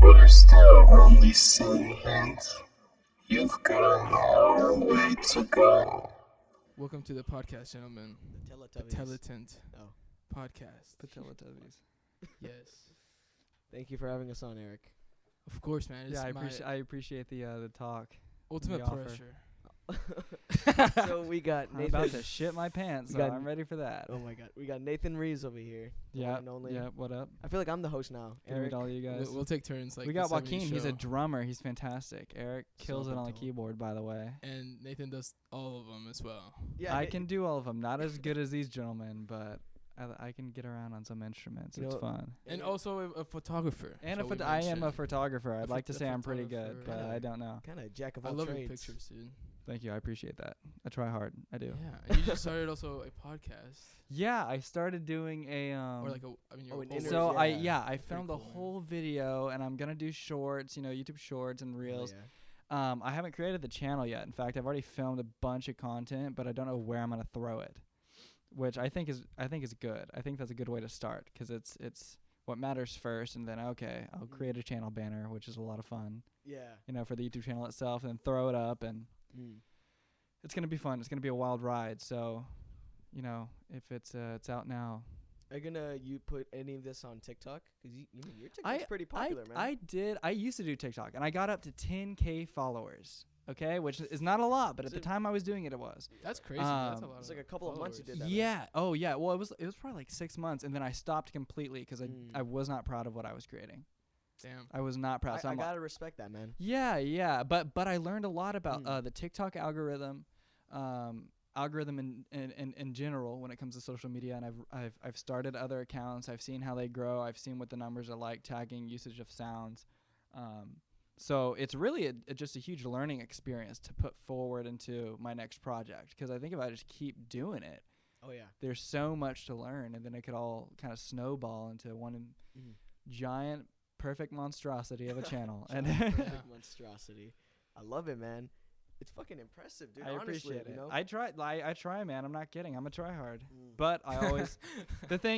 We're still only seeing hints. You've got a long way to go. Welcome to the podcast, gentlemen. Patelitent podcast. Patelitent. Yes. Thank you for having us on, Eric. Of course, man. It's I appreciate the talk. ultimate the offer. pressure. So we got I'm Nathan. about to shit my pants, so I'm ready for that. Oh my god, we got Nathan Reeves over here. Yeah, only. yeah. What up? I feel like I'm the host now. Good to meet Eric. all you guys. We'll take turns. Like we got the 70s Joaquin. He's a show. drummer. He's fantastic. Eric kills it on the Sartorio. keyboard, by the way. And Nathan does all of them as well. Yeah, I can do all of them. Not as good as these gentlemen, but I can get around on some instruments. You It's know- fun. And also a photographer. And shall we I am a mention. photographer. I'd like to a say I'm pretty good, photographer. but I don't know. Kind of jack of I all love your trades. pictures, dude. Thank you. I appreciate that. I try hard. I do. Yeah. And you just started also a podcast. Yeah, I started doing a Or like your an whole- interview. So I Yeah. filmed cool, the man. whole video, and I'm gonna do shorts, YouTube shorts and Oh, reels. yeah. I haven't created the channel yet. In fact, I've already filmed a bunch of content, but I don't know where I'm gonna throw it, which I think is good. I think that's a good way to start, because it's what matters first, and then I'll create a channel banner, which is a lot of fun, Yeah. for the YouTube channel itself, and then throw it up, and it's gonna be fun. It's gonna be a wild ride. So, if it's out now. Are you put any of this on TikTok? Because your TikTok's pretty popular, man. I used to do TikTok, and I got up to 10K followers. Okay, which is not a lot, but at the time I was doing it, it was. That's crazy. That's a lot. It's like a couple of months you did that. Yeah. Oh, yeah. Well, it was probably like 6 months, and then I stopped completely because I was not proud of what I was creating. Damn. I was not proud. So I I'm gotta respect that, man. yeah. But I learned a lot about the TikTok algorithm, in general when it comes to social media, and I've started other accounts. I've seen how they grow. I've seen what the numbers are like, tagging, usage of sounds. So it's really just a huge learning experience to put forward into my next project, because I think if I just keep doing it, Oh yeah. there's so much to learn, and then it could all kind of snowball into one giant perfect monstrosity of a channel. And Perfect monstrosity. I love it, man. It's fucking impressive, dude. I honestly, appreciate it. know? I try, man. I'm not kidding. I'm a try hard. But I always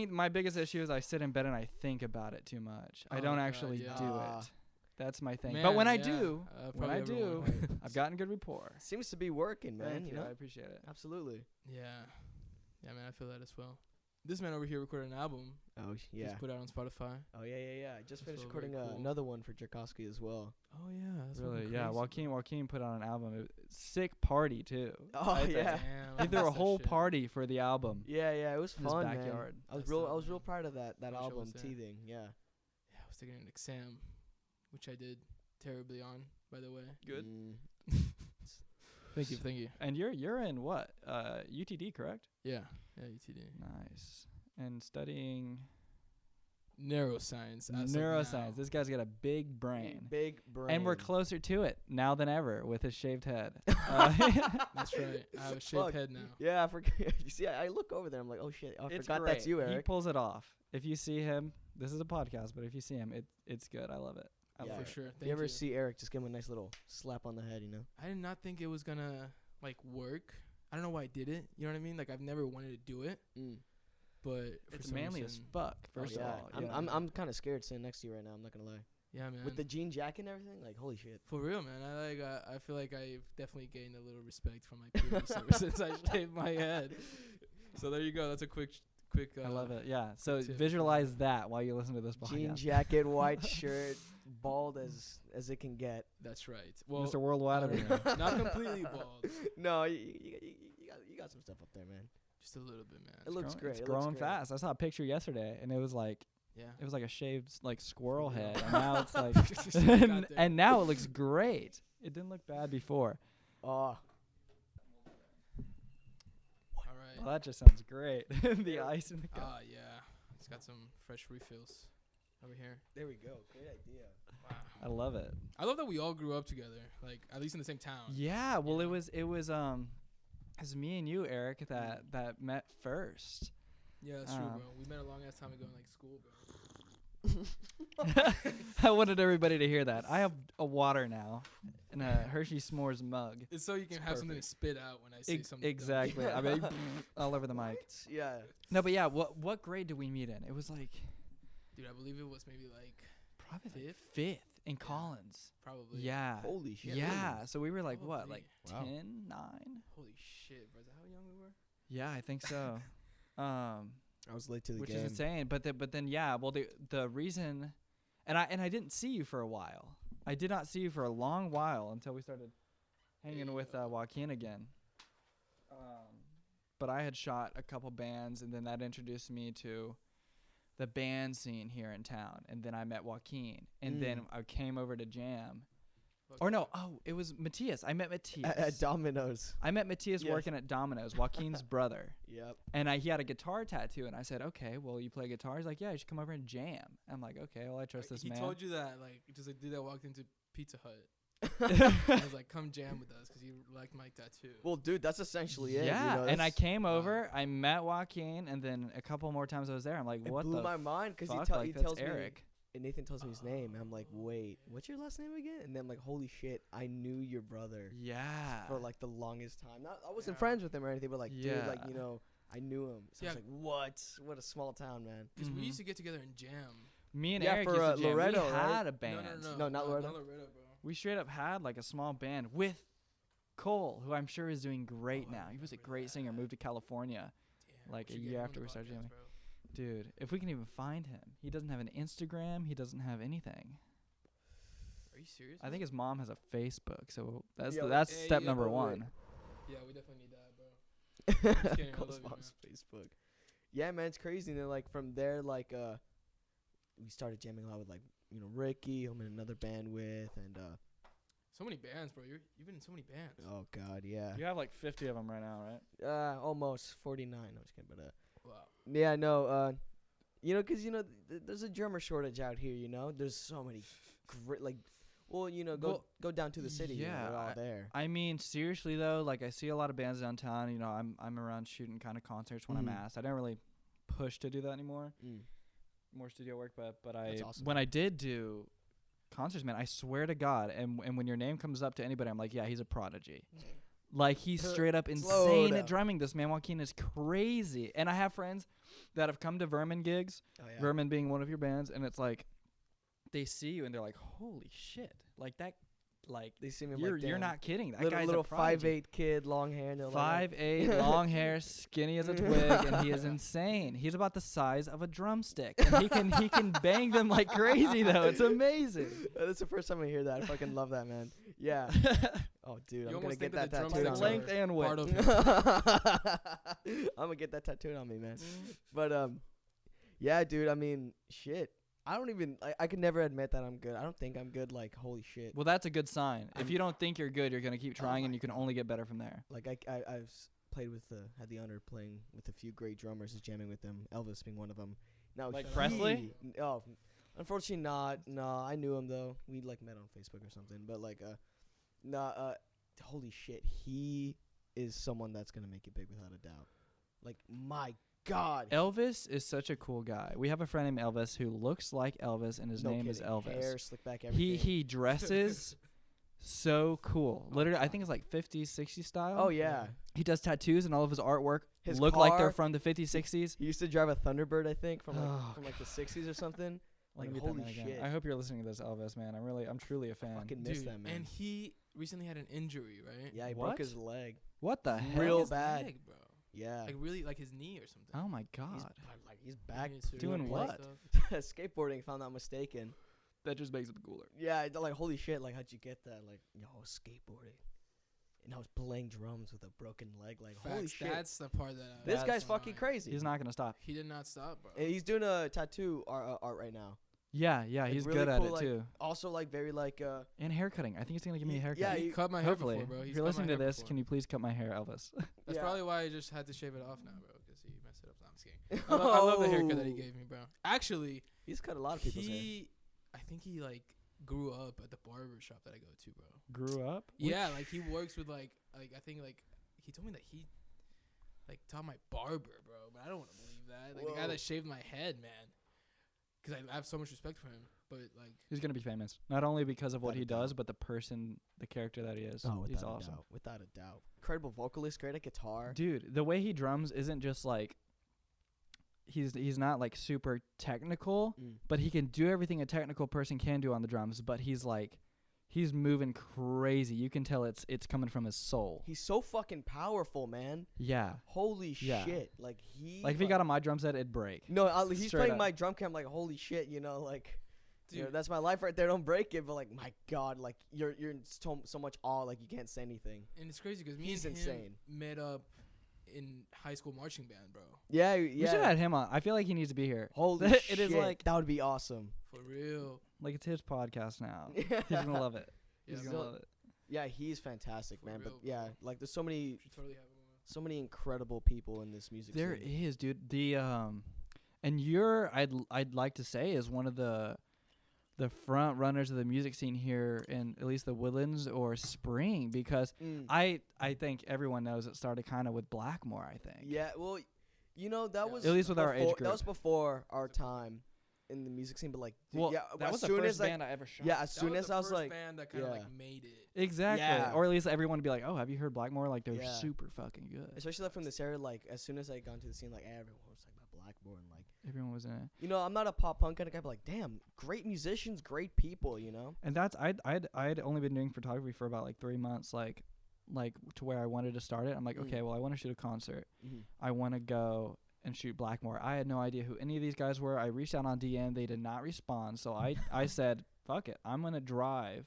my biggest issue is I sit in bed and I think about it too much. I Oh don't God, actually yeah. do it. That's my thing. Man, but when I yeah. do, Probably everyone. I've gotten good rapport. Seems to be working, man. Thank you you. know? I appreciate it. Absolutely. Yeah. Yeah, man, I feel that as well. This man over here recorded an album. Oh yeah. Just put out on Spotify. Oh yeah. I just finished So very recording cool. another one for Tchaikovsky as well. Oh yeah, that's Really, fucking yeah. crazy. Joaquin put out an album. Sick party too. Oh I think. yeah. Damn, He I threw a missed that whole shit. party for the album. Yeah, it was In his fun, backyard. man. I was That's real dope, man. proud of that Wish I was album there. teething. Yeah. Yeah, I was taking an exam, which I did terribly on, by the way. Good. Thank you. And you're in what? UTD, correct? Yeah, UTD. Nice. And studying Neuroscience. as of neuroscience. now. This guy's got a big brain. Big brain. And we're closer to it now than ever with his shaved head. That's right. I have a shaved Fuck. head now. Yeah, I forgot. You see, I look over there. I'm like, oh shit, I It's forgot great. that's you, He Eric. pulls it off. If you see him, this is a podcast, but if you see him, it's good. I love it. I Yeah. love For it. sure. If Thank you ever see Eric, just give him a nice little slap on the head, you know? I did not think it was gonna work. I don't know why I did it. You know what I mean? Like I've never wanted to do it, but for It's some manly as reason- fuck. First yeah. of all, yeah. I'm kind of scared sitting next to you right now. I'm not gonna lie. Yeah, man. With the jean jacket and everything, like holy shit. For real, man. I feel like I've definitely gained a little respect from my peers ever since I shaved my head. So there you go. That's a quick quick. I love it. Yeah. So tip. visualize that while you listen to this podcast. Jean jacket, white shirt, bald as it can get. That's right. Well, Mr. Worldwide over here. not completely bald. No, you got some stuff up there, man. Just a little bit, man. It looks great. It's It growing looks great. fast. I saw a picture yesterday, and it was like Yeah. it was like a shaved like squirrel Yeah. head, and now it's like, Just got there. and now it looks great. It didn't look bad before. Oh, All right. Well, that just sounds great. The ice in the cup. Yeah. It's got some fresh refills over here. there we go. Great idea. Wow. I love it. I love that we all grew up together, like at least in the same town. Yeah. Well, Yeah. it was me and you, Eric, that met first. Yeah, that's true, bro. We met a long ass time ago in like school, bro. I wanted everybody to hear that. I have a water now in a Hershey S'mores mug. It's so you can have something to spit out when I say something. dumb. Exactly. I mean, all over the mic. Yeah. No, but yeah, what grade did we meet in? It was like Dude, I believe it was maybe like probably fifth. fifth in Collins. Probably. Yeah. Holy shit. Yeah. So we were like what, Probably. like Wow. 10, 9? Holy shit, bro. Is that how young we were? Yeah, I think so. I was late to the Which game. is insane. But then yeah. Well, the reason, and I didn't see you for a while. I did not see you for a long while until we started hanging with Joaquin again. But I had shot a couple bands, and then that introduced me to the band scene here in town. And then I met Joaquin, and then I came over to jam. Or no, it was Matthias. I met Matthias. At Domino's. I met Matthias Yes. working at Domino's, Joaquin's brother. Yep. And he had a guitar tattoo, and I said, okay, well, you play guitar? He's like, yeah, you should come over and jam. I'm like, okay, well, I trust this He man. told you that, like, just a dude that walked into Pizza Hut. I was like, come jam with us because you liked my tattoo. Well, dude, that's essentially it. Yeah, You know, and I that's- came over, I met Joaquin, and then a couple more times I was there. I'm like, It what blew the my mind because fuck? he Like, tells that's me, Eric. and Nathan tells me his name. And I'm like, wait, what's your last name again? And then I'm like, holy shit, I knew your brother Yeah. for like the longest time. Not, I wasn't Yeah. friends with him or anything, but like, dude, like, Yeah. you know, I knew him. So I was Yeah. like, what? What a small town, man. Because we Mhm. used to get together and jam. Me and Yeah, Eric for, used to jam. Loretto, we right? had a band. No, not Loretto. Not Loretto, bro. We straight up had like a small band with Cole, who I'm sure is doing great Oh, I now. He was a remember great singer, that. moved to California. Damn, Like we a should get year him on after the we started podcast, jamming. bro. Dude, if we can even find him. He doesn't have an Instagram. He doesn't have anything. Are you serious? I think his mom has a Facebook, so that's Yeah, that's hey, step yeah, number but wait. one. Yeah, we definitely need that, bro. Just kidding, I Cole's love you, mom's Facebook. Yeah, man, it's crazy. And then like from there, like we started jamming a lot with like, you know, Ricky, who I'm in another band with, and So many bands, bro. You've been in so many bands. oh god, yeah. You have like 50 of them right now, right? Almost 49. No, just kidding, but Wow. yeah, no, you know, 'cause you know, there's a drummer shortage out here. You know, there's so many great, like, well, you know, go down to the city. You know, yeah, they're all there. I mean, seriously though, like I see a lot of bands downtown. You know, I'm around shooting kind of concerts when I'm Mhm. asked. I don't really push to do that anymore. Mm. More studio work, but That's awesome. when I did do concerts, man, I swear to God, and when your name comes up to anybody, I'm like, yeah, he's a prodigy. Like he's straight up Slow insane down. at drumming. This man Joaquin is crazy, and I have friends that have come to Vermin gigs. Oh yeah. Vermin being one of your bands, and it's like they see you and they're like, holy shit, like that, like They see me. I'm you're like, you're damn. not kidding. That little, guy's little a prodigy. 5'8" kid, long hair. And they're like, 5'8", long hair, skinny as a twig, and he is insane. He's about the size of a drumstick, and he can bang them like crazy though. It's amazing. That's the first time I hear that. I fucking love that, man. Yeah. Oh, dude, You I'm gonna almost get think that that the tattooed on drumsticks me. Length and width. Part of him. I'm gonna get that tattooed on me, man. But yeah, dude. I mean, shit. I don't even. I could never admit that I'm good. I don't think I'm good. Like, holy shit. Well, that's a good sign. If I'm- you don't think you're good, you're gonna keep trying, and my you can only get better from there. Like I've played with had the honor of playing with a few great drummers, just jamming with them. Elvis being one of them. Now Like he- Presley? Oh, unfortunately not. No, I knew him though. We like met on Facebook or something. But like holy shit, he is someone that's gonna make it big without a doubt. Like my God. Elvis is such a cool guy. We have a friend named Elvis who looks like Elvis, and his No name is kidding. Elvis. Hair, slick back, everything. He dresses so cool. Literally, I think it's like 50s, 60s style. Oh yeah. He does tattoos, and all of his artwork His look like they're car- from the 50s, 60s. He used to drive a Thunderbird, I think, from Oh, like the 60s or something. I wanna Like meet that holy man again. shit. I hope you're listening to this, Elvis, man. I'm truly a fan. Fucking miss Dude, that man. and he recently had an injury, right? Yeah, he What? broke his leg. What the hell? Real His bad. leg, bro. Yeah. Like really, like his knee or something. Oh my god. He's back Doing what? skateboarding, if I'm not mistaken. That just makes it cooler. Yeah, like holy shit, like how'd you get that? Like, yo, I was skateboarding. And I was playing drums with a broken leg. Like, holy Facts, shit. that's the part that This guy's on fucking my- crazy. He's not gonna stop. He did not stop, bro. And he's doing a tattoo art right now. Yeah, Like, he's really good at cool, it like, too. Also, like, very, like, And haircutting. I think he's gonna give me a haircut. Yeah, he you- cut my hair Hopefully, before, bro. if He's you're cut my listening to hair this, before. can you please cut my hair, Elvis? That's Yeah. probably why I just had to shave it off now, bro, because he messed it up. No, I'm just kidding. I love the haircut that he gave me, bro. Actually, he's cut a lot of people's hair. I think he like grew up at the barber shop that I go to, bro. Grew up? Yeah, like he works with like I think like he told me that he like taught my barber, bro. But I don't want to believe that. Like the guy Whoa. that shaved my head, man. Because I have so much respect for him, but like He's gonna be famous. Not only because of what Without he a doubt. does, but the person, the character that he is. Oh, He's without awesome. a doubt. Without a doubt. Incredible vocalist, great at guitar. Dude, the way he drums isn't just like he's not like super technical, but he can do everything a technical person can do on the drums, but he's moving crazy. You can tell it's coming from his soul. He's so fucking powerful, man. Yeah. Holy Yeah. shit. Like, Like if he got on my drum set, it'd break. No, he's Straight playing up. my drum cam like, holy shit, you know, like, you know, Dude. that's my life right there. Don't break it. But, like, my God, like, you're in so much awe, like, you can't say anything. and it's crazy because me He's and insane. him met up in high school marching band, bro. Yeah, We should have yeah. had him on. I feel like he needs to be here. Holy It shit. is like- that would be awesome. For real. Like it's his podcast now. He's gonna love it. Yeah, He's bro. gonna love it. Yeah, he's fantastic, For man. real, But, yeah, bro. like, there's so many Should totally have him on. so many incredible people in this music There scene. is, dude. The and I'd like to say is one of the front runners of the music scene here in at least the Woodlands or Spring, because I think everyone knows it started kind of with Blackmore, I think. Yeah, well, you know, that Yeah. was At least with our age before- group. That was before our time in the music scene, but like, dude, Well, yeah, that as was the soon first as like, band I ever shot. yeah, as That soon was as the I was first like, band that kind of yeah. like made it. Exactly. Yeah. Or at least everyone would be like, "Oh, have you heard Blackmore? Like they're Yeah. super fucking good." especially like from this era, like as soon as I got into the scene, like everyone was like about Blackmore and like, Everyone was in it. you know, I'm not a pop punk kind of guy, but like, damn, great musicians, great people, you know. And that's I'd only been doing photography for about like 3 months, like to where I wanted to start it. I'm like, Mm. okay, well, I want to shoot a concert. Mm-hmm. I want to go and shoot Blackmore. I had no idea who any of these guys were. I reached out on DM. They did not respond. So I said, fuck it. I'm going to drive.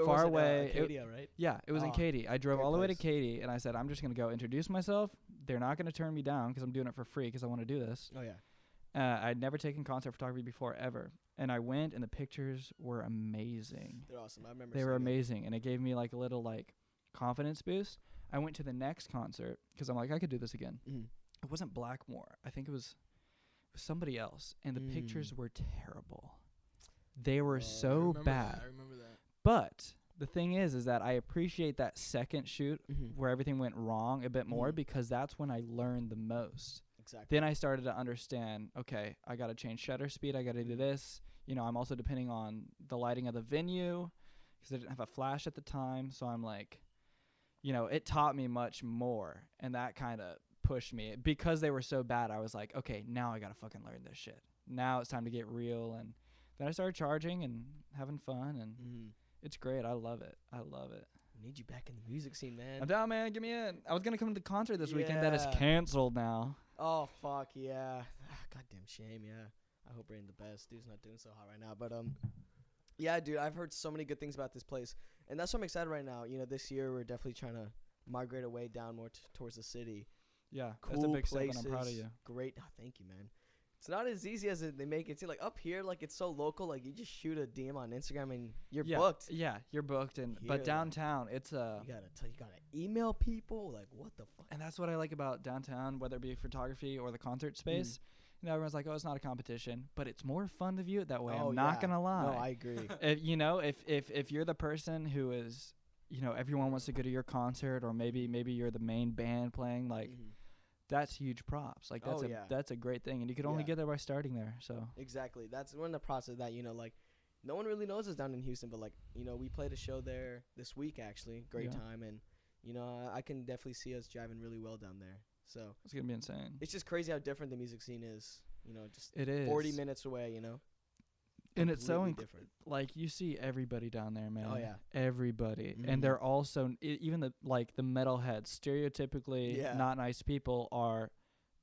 Far away. Acadia, right? Yeah, it was in Ah, Katy. I drove great all the way to place. Katy, and I said, I'm just going to go introduce myself. They're not going to turn me down because I'm doing it for free because I want to do this. Oh yeah. I'd never taken concert photography before, ever. And I went, and the pictures were amazing. They're awesome. I remember. They were seeing them. amazing, and it gave me like a little like confidence boost. I went to the next concert because I'm like, I could do this again. Mhm. It wasn't Blackmore. I think it was somebody else, and the pictures were terrible. They were Oh, I I so remember bad. That. I remember that. But the thing is that I appreciate that second shoot Mhm. where everything went wrong a bit more Mhm. because that's when I learned the most. Exactly. Then I started to understand, okay, I got to change shutter speed. I got to do this. You know, I'm also depending on the lighting of the venue because I didn't have a flash at the time. So I'm like, you know, it taught me much more. And that kind of pushed me. Because they were so bad, I was like, okay, now I got to fucking learn this shit. Now it's time to get real. And then I started charging and having fun. And Mm-hmm. it's great. I love it. I love it. Need you back in the music scene, man. I'm down, man. Get me in. I was going to come to the concert this weekend that is Yeah. canceled now. Oh fuck yeah! Goddamn shame. Yeah, I hope we're in the best. Dude's not doing so hot right now, but yeah, dude, I've heard so many good things about this place, and that's why I'm excited right now. You know, this year we're definitely trying to migrate away down more towards the city. Yeah, Cool that's a big places. step, and I'm proud of you. Great. Oh, thank you, man. It's not as easy as they make it seem. Like up here, like it's so local. Like you just shoot a DM on Instagram and you're booked. Yeah, you're booked, Here, but like, downtown, it's You gotta email people. Like what the fuck? and that's what I like about downtown, whether it be photography or the concert space. You know, everyone's like, "Oh, it's not a competition," but it's more fun to view it that way. Oh, I'm not yeah. gonna lie. No, I agree. If you're the person who is, you know, everyone wants to go to your concert, or maybe you're the main band playing, like Mhm. that's huge props. Like that's Oh, a yeah. that's a great thing, and you could only Yeah. get there by starting there. So Exactly. That's we're in the process of that, you know, like no one really knows us down in Houston, but like, you know, we played a show there this week actually. Great Yeah. time, and you know, I can definitely see us driving really well down there. So it's gonna be insane. it's just crazy how different the music scene is. You know, just It is 40 minutes away, you know. And it's so Completely different. like you see everybody down there, man. Oh, yeah. Everybody. Mhm. And they're also even the metalheads, stereotypically Yeah. not nice people are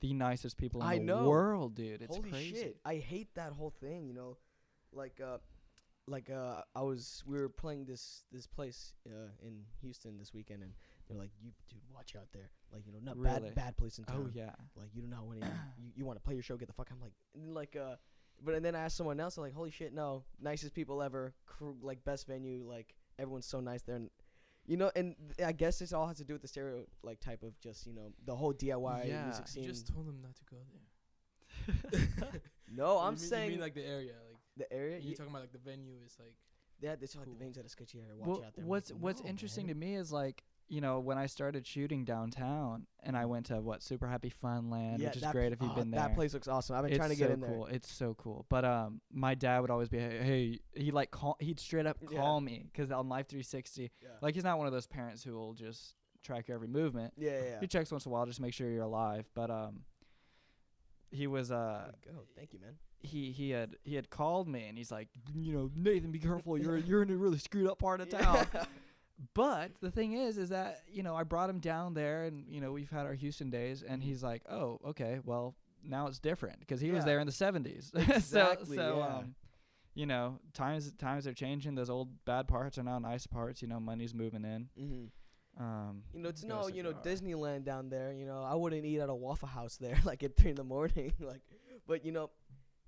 the nicest people in I the know. world, dude. It's Holy crazy. shit! I hate that whole thing. Like we were playing this place in Houston this weekend, and they're like, "You dude, watch out there. Like, not Really? bad place in town. Oh yeah. Like, you do not want to. you want to play your show? Get the fuck." I'm like, and like but and then I asked someone else, they're like, "Holy shit, no, nicest people ever. Like best venue. Like everyone's so nice there." And and I guess this all has to do with the type of just the whole DIY Yeah. music You scene. just told them not to go there. No, I'm You saying mean like the area, like the area. you're talking about like the venue is like. Yeah, they like Cool. the veins at a sketchy area. Watch out there. I'm What's like, no, interesting man. to me is like, when I started shooting downtown and I went to Super Happy Funland, Yeah, which is that great if you've been there. That place looks awesome. I've been It's trying to so get in cool. there. It's so cool. But my dad would always be, hey, he'd straight up Yeah. call me because on Life 360, Yeah. like he's not one of those parents who will just track your every movement. Yeah. He checks once in a while just to make sure you're alive. But he was There we go. Thank you, man. he had called me and he's like, Nathan, be careful. You're in a really screwed up part of town. But the thing is that, I brought him down there and, we've had our Houston days and he's like, oh, okay, well, now it's different because he was Yeah. there in the 70s. Exactly, so yeah. times are changing. Those old bad parts are now nice parts. Money's moving in. Mm-hmm. It's got a cigar. Disneyland down there. I wouldn't eat at a Waffle House there like at 3 a.m. Like, but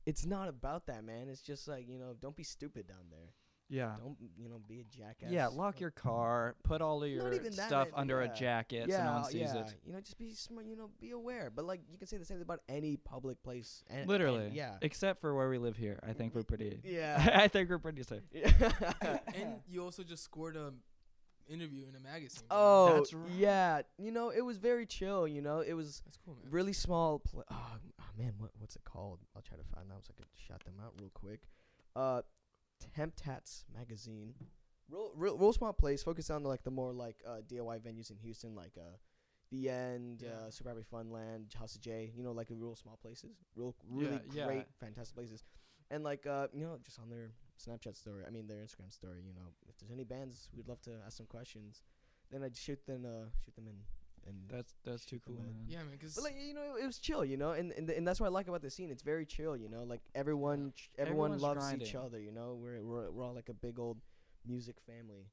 it's not about that, man. It's just like don't be stupid down there. Yeah. Don't be a jackass. Yeah, lock your car, put all of your even that, stuff man, under yeah. a jacket so no one sees it. Just be smart. Be aware. But like you can say the same thing about any public place. Literally. Yeah. Except for where we live here. I think we're pretty Yeah. I think we're pretty safe. And you also just scored a interview in a magazine. bro. Oh, That's right. yeah. It was very chill. It was That's cool, man. really small. Oh man, what's it called? I'll try to find out so I could shout them out real quick. Temptats magazine, real small place. Focused on the more DIY venues in Houston, like the End, Yeah. Super Happy Funland, House of J. Like the real small places, really Yeah, great, yeah. fantastic places. And just on their Snapchat story, their Instagram story. If there's any bands, we'd love to ask some questions. Then I'd shoot them in. And That's too cool, man. man. Yeah, man. Cause but it was chill, and that's what I like about the scene. It's very chill, like everyone Everyone's loves grinding. each other, We're all like a big old music family,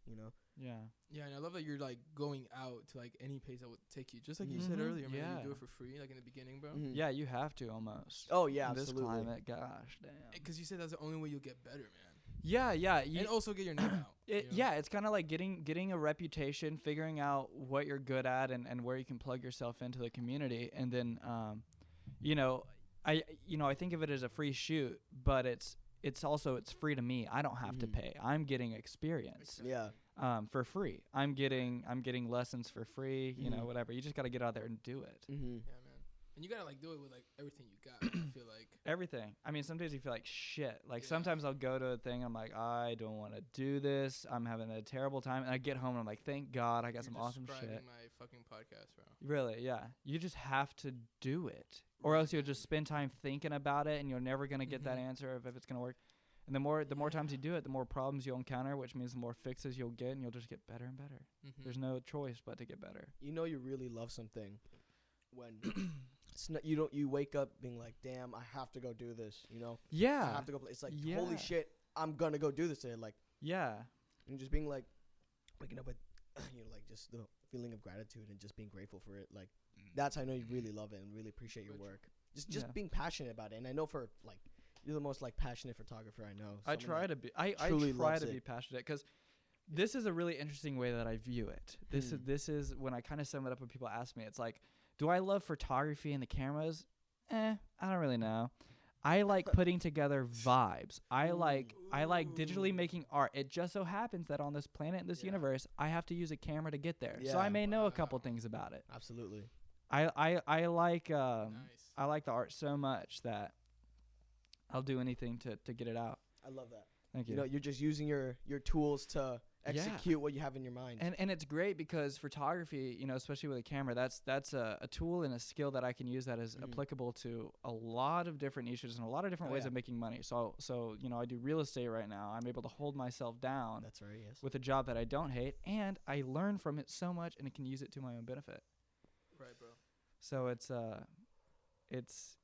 Yeah. yeah, and I love that you're like going out to like any place that would take you. Just like you said Mhm. earlier, man. Yeah. You do it for free, like in the beginning, bro. Mhm. Yeah, you have to almost. Oh yeah, In this absolutely. climate, gosh damn. Because you said that's the only way you'll get better, man. Yeah, And also get your name out. Yeah, it's kind of like getting a reputation, figuring out what you're good at and where you can plug yourself into the community, and then I think of it as a free shoot, but it's also free to me. I don't have to Mhm. pay. I'm getting experience Yeah. for free. I'm getting lessons for free, Mhm. whatever. You just got to get out there and do it. Mm-hmm. Yeah, man. And you gotta like do it with like everything you got. I feel like. Everything. I mean, some days you feel like shit. Like Yeah. sometimes I'll go to a thing. I'm like, I don't want to do this. I'm having a terrible time. And I get home and I'm like, thank God I got You're some awesome describing shit. my fucking podcast, bro. Really, yeah. You just have to do it, or else you'll just spend time thinking about it, and you're never gonna get that Mhm. answer of if it's gonna work. And the more times you do it, the more problems you'll encounter, which means the more fixes you'll get, and you'll just get better and better. Mm-hmm. There's no choice but to get better. You really love something when you wake up being like, damn, I have to go do this. I Yeah, have to go play. It's like, Yeah. holy shit, I'm gonna go do this today. Like, yeah, and just being like, waking up with, just the feeling of gratitude and just being grateful for it. Like, that's how I know you really love it and really appreciate your work. Just Yeah. being passionate about it. And I know you're the most passionate photographer I know. I Someone try that to be. I truly try loves to it. be passionate because this is a really interesting way that I view it. This is when I kind of sum it up when people ask me. It's like, do I love photography and the cameras? I don't really know. I like putting together vibes. I like digitally making art. It just so happens that on this planet, in this Yeah. universe, I have to use a camera to get there. So Yeah. I may know a couple Wow. things about it. Absolutely. I like Nice. I like the art so much that I'll do anything to get it out. I love that. Thank you. You're just using your tools to execute what you have in your mind. And it's great because photography, especially with a camera, that's a tool and a skill that I can use that is applicable to a lot of different niches and a lot of different ways of making money. So I do real estate right now. I'm able to hold myself down. That's right. Yes. With a job that I don't hate, and I learn from it so much, and I can use it to my own benefit. Right, bro. So it's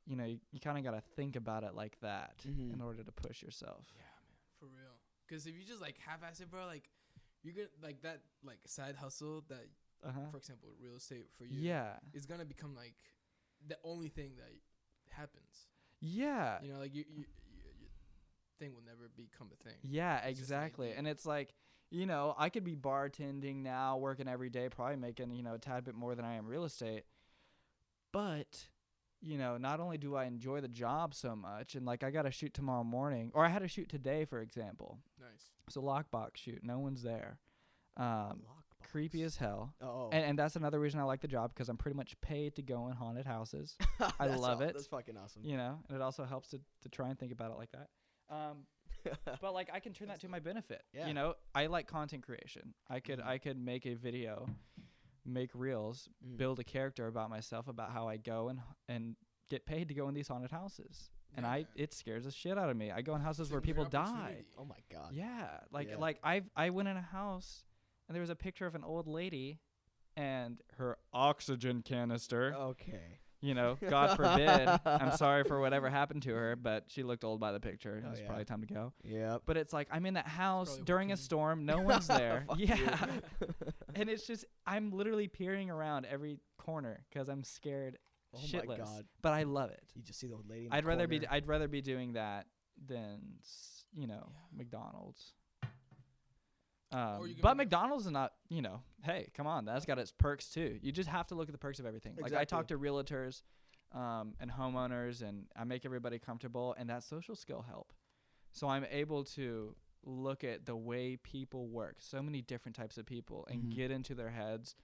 you kind of got to think about it like that in order to push yourself. Yeah, man, for real. Because if you just like half-ass it, bro, like you're gonna like that like side hustle that, for example, real estate for you, is gonna become like the only thing that happens. Yeah. Like your thing will never become a thing. Yeah, exactly. And it's like, I could be bartending now, working every day, probably making, a tad bit more than I am real estate. But, not only do I enjoy the job so much, and like I got to shoot tomorrow morning, or I had to shoot today, for example. Nice. It's a lockbox shoot. No one's there. Creepy as hell. Oh. And that's another reason I like the job, because I'm pretty much paid to go in haunted houses. I love it. That's fucking awesome. And it also helps to try and think about it like that. But like I can turn that to my benefit. Yeah. I like content creation. I could make a video, make reels, build a character about myself, about how I go and get paid to go in these haunted houses. And it scares the shit out of me. I go in houses where people die. Oh my God. Yeah. Like I went in a house and there was a picture of an old lady and her oxygen canister. Okay. God forbid. I'm sorry for whatever happened to her, but she looked old by the picture. It was probably time to go. Yep. But it's like I'm in that house during a storm. No one's there. And it's just I'm literally peering around every corner because I'm scared shitless. My God. But I love it. You just see the old lady. I'd rather be doing that than McDonald's. But McDonald's is not, hey, come on, that's got its perks too. You just have to look at the perks of everything. Exactly. Like I talk to realtors and homeowners, and I make everybody comfortable, and that social skill help. So I'm able to look at the way people work, so many different types of people, and get into their heads.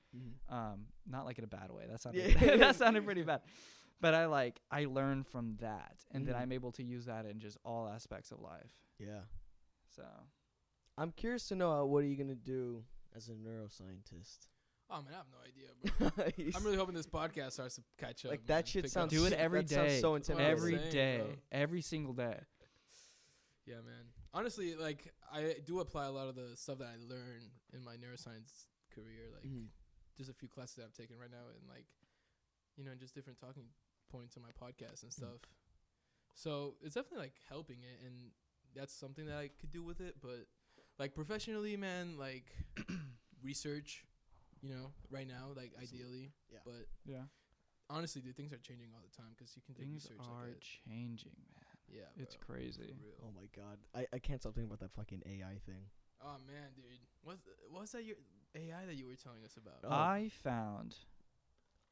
Not like in a bad way. That sounded pretty bad. But I learn from that, and then I'm able to use that in just all aspects of life. Yeah. So I'm curious to know what are you gonna do as a neuroscientist? Oh man, I have no idea, bro. I'm really hoping this podcast starts to catch up. Like that shit sounds. Do it every day. Sounds so intimidating. Every day, every single day. Yeah, man. Honestly, like I do apply a lot of the stuff that I learned in my neuroscience career, like just a few classes that I've taken right now, and like, just different talking points on my podcast and stuff. So it's definitely like helping it, and that's something that I could do with it, but. Like professionally, man, like research, right now, like ideally. Yeah. But honestly, dude, things are changing all the time because you can do research. Things are changing, man. Yeah, it's crazy. Oh my God, I can't stop thinking about that fucking AI thing. Oh man, dude, what's that your AI that you were telling us about? Oh. I found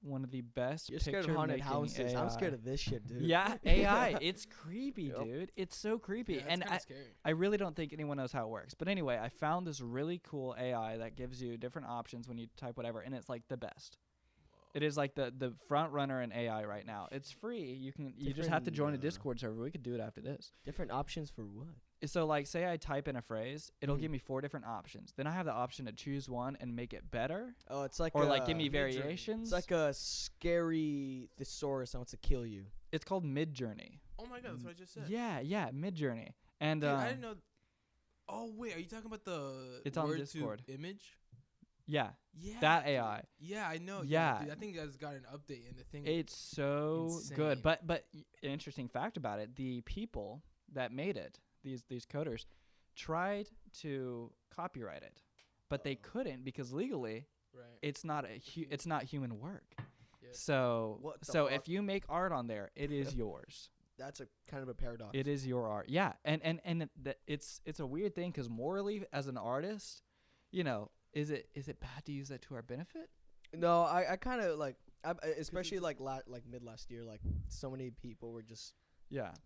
one of the best. You're scared of haunted houses. AI. I'm scared of this shit, dude. Yeah, AI. It's creepy, dude. It's so creepy. Yeah, and scary. I really don't think anyone knows how it works. But anyway, I found this really cool AI that gives you different options when you type whatever, and it's like the best. Whoa. It is like the front runner in AI right now. It's free. You just have to join a Discord server. We could do it after this. Different options for what? So like say I type in a phrase, it'll give me 4 different options. Then I have the option to choose one and make it better. Oh, it's like like give me variations. It's like a scary thesaurus that wants to kill you. It's called Midjourney. Oh my God, that's what I just said. Yeah, Midjourney. And dude, I didn't know. Oh wait, are you talking about the it's on Discord image? Yeah. Yeah. That AI. Yeah, I know. Yeah. Dude, I think that's got an update, and the thing. It's so insane. good. But an interesting fact about it: the people that made it, these coders, tried to copyright it, but they couldn't because legally, it's not it's not human work. Yeah. So if you make art on there, it is yours. That's a kind of a paradox. It is your art. Yeah, and it's a weird thing because morally, as an artist, is it bad to use that to our benefit? No, I kind of like, especially like mid last year, like so many people were just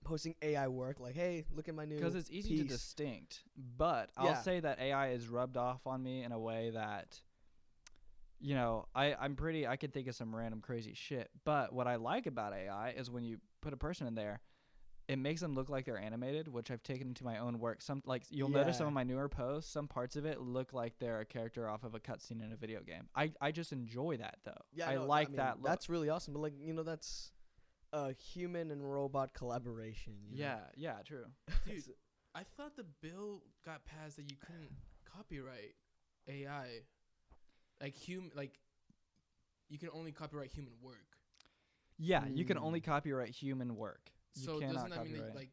posting AI work, like, hey, look at my new. Because it's easy to distinct, but I'll say that AI is rubbed off on me in a way that, I could think of some random crazy shit. But what I like about AI is when you put a person in there, it makes them look like they're animated, which I've taken into my own work. Some like you'll notice some of my newer posts, some parts of it look like they're a character off of a cutscene in a video game. I just enjoy that though. Yeah, I no, like mean, that look. That's really awesome. But like that's a human and robot collaboration. You know? Yeah, true. Dude, I thought the bill got passed that you couldn't copyright AI, like you can only copyright human work. Yeah, you can only copyright human work. So you doesn't cannot that mean copyright.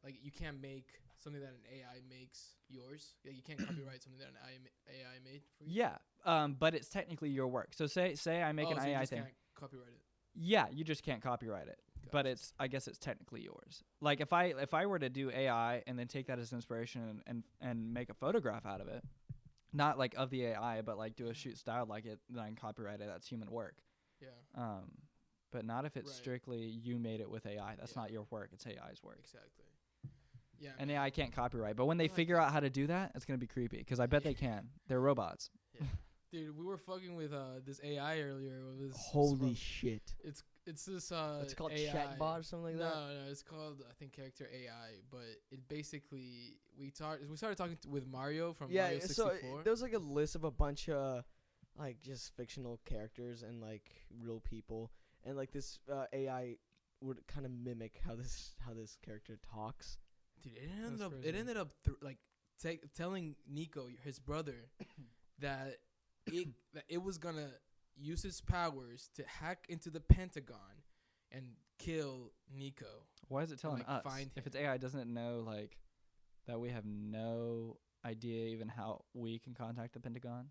that you can't make something that an AI makes yours? Like you can't copyright something that an AI made for you. Yeah, but it's technically your work. So say I make an so you AI just thing. can't copyright it. Yeah, you just can't copyright it. But I guess it's technically yours. Like if I were to do AI and then take that as inspiration and make a photograph out of it, not like of the AI, but like do a shoot style like it, then I can copyright it. That's human work. Yeah. But not if it's strictly you made it with AI. That's not your work. It's AI's work. Exactly. Yeah. And AI can't copyright. But when they figure out how to do that, it's gonna be creepy because I bet they can. They're robots. Yeah. Dude, we were fucking with this AI earlier. Holy shit! It's this It's called AI. chatbot or something like that. No, it's called I think character AI. But it basically we started talking with Mario from Mario 64. So there was like a list of a bunch of like just fictional characters and like real people, and like this AI would kind of mimic how this character talks. Dude, it ended up telling Nico, his brother, that it was gonna use his powers to hack into the Pentagon and kill Nico. Why is it telling us? Find If him. it's AI, doesn't it know like that we have no idea even how we can contact the Pentagon?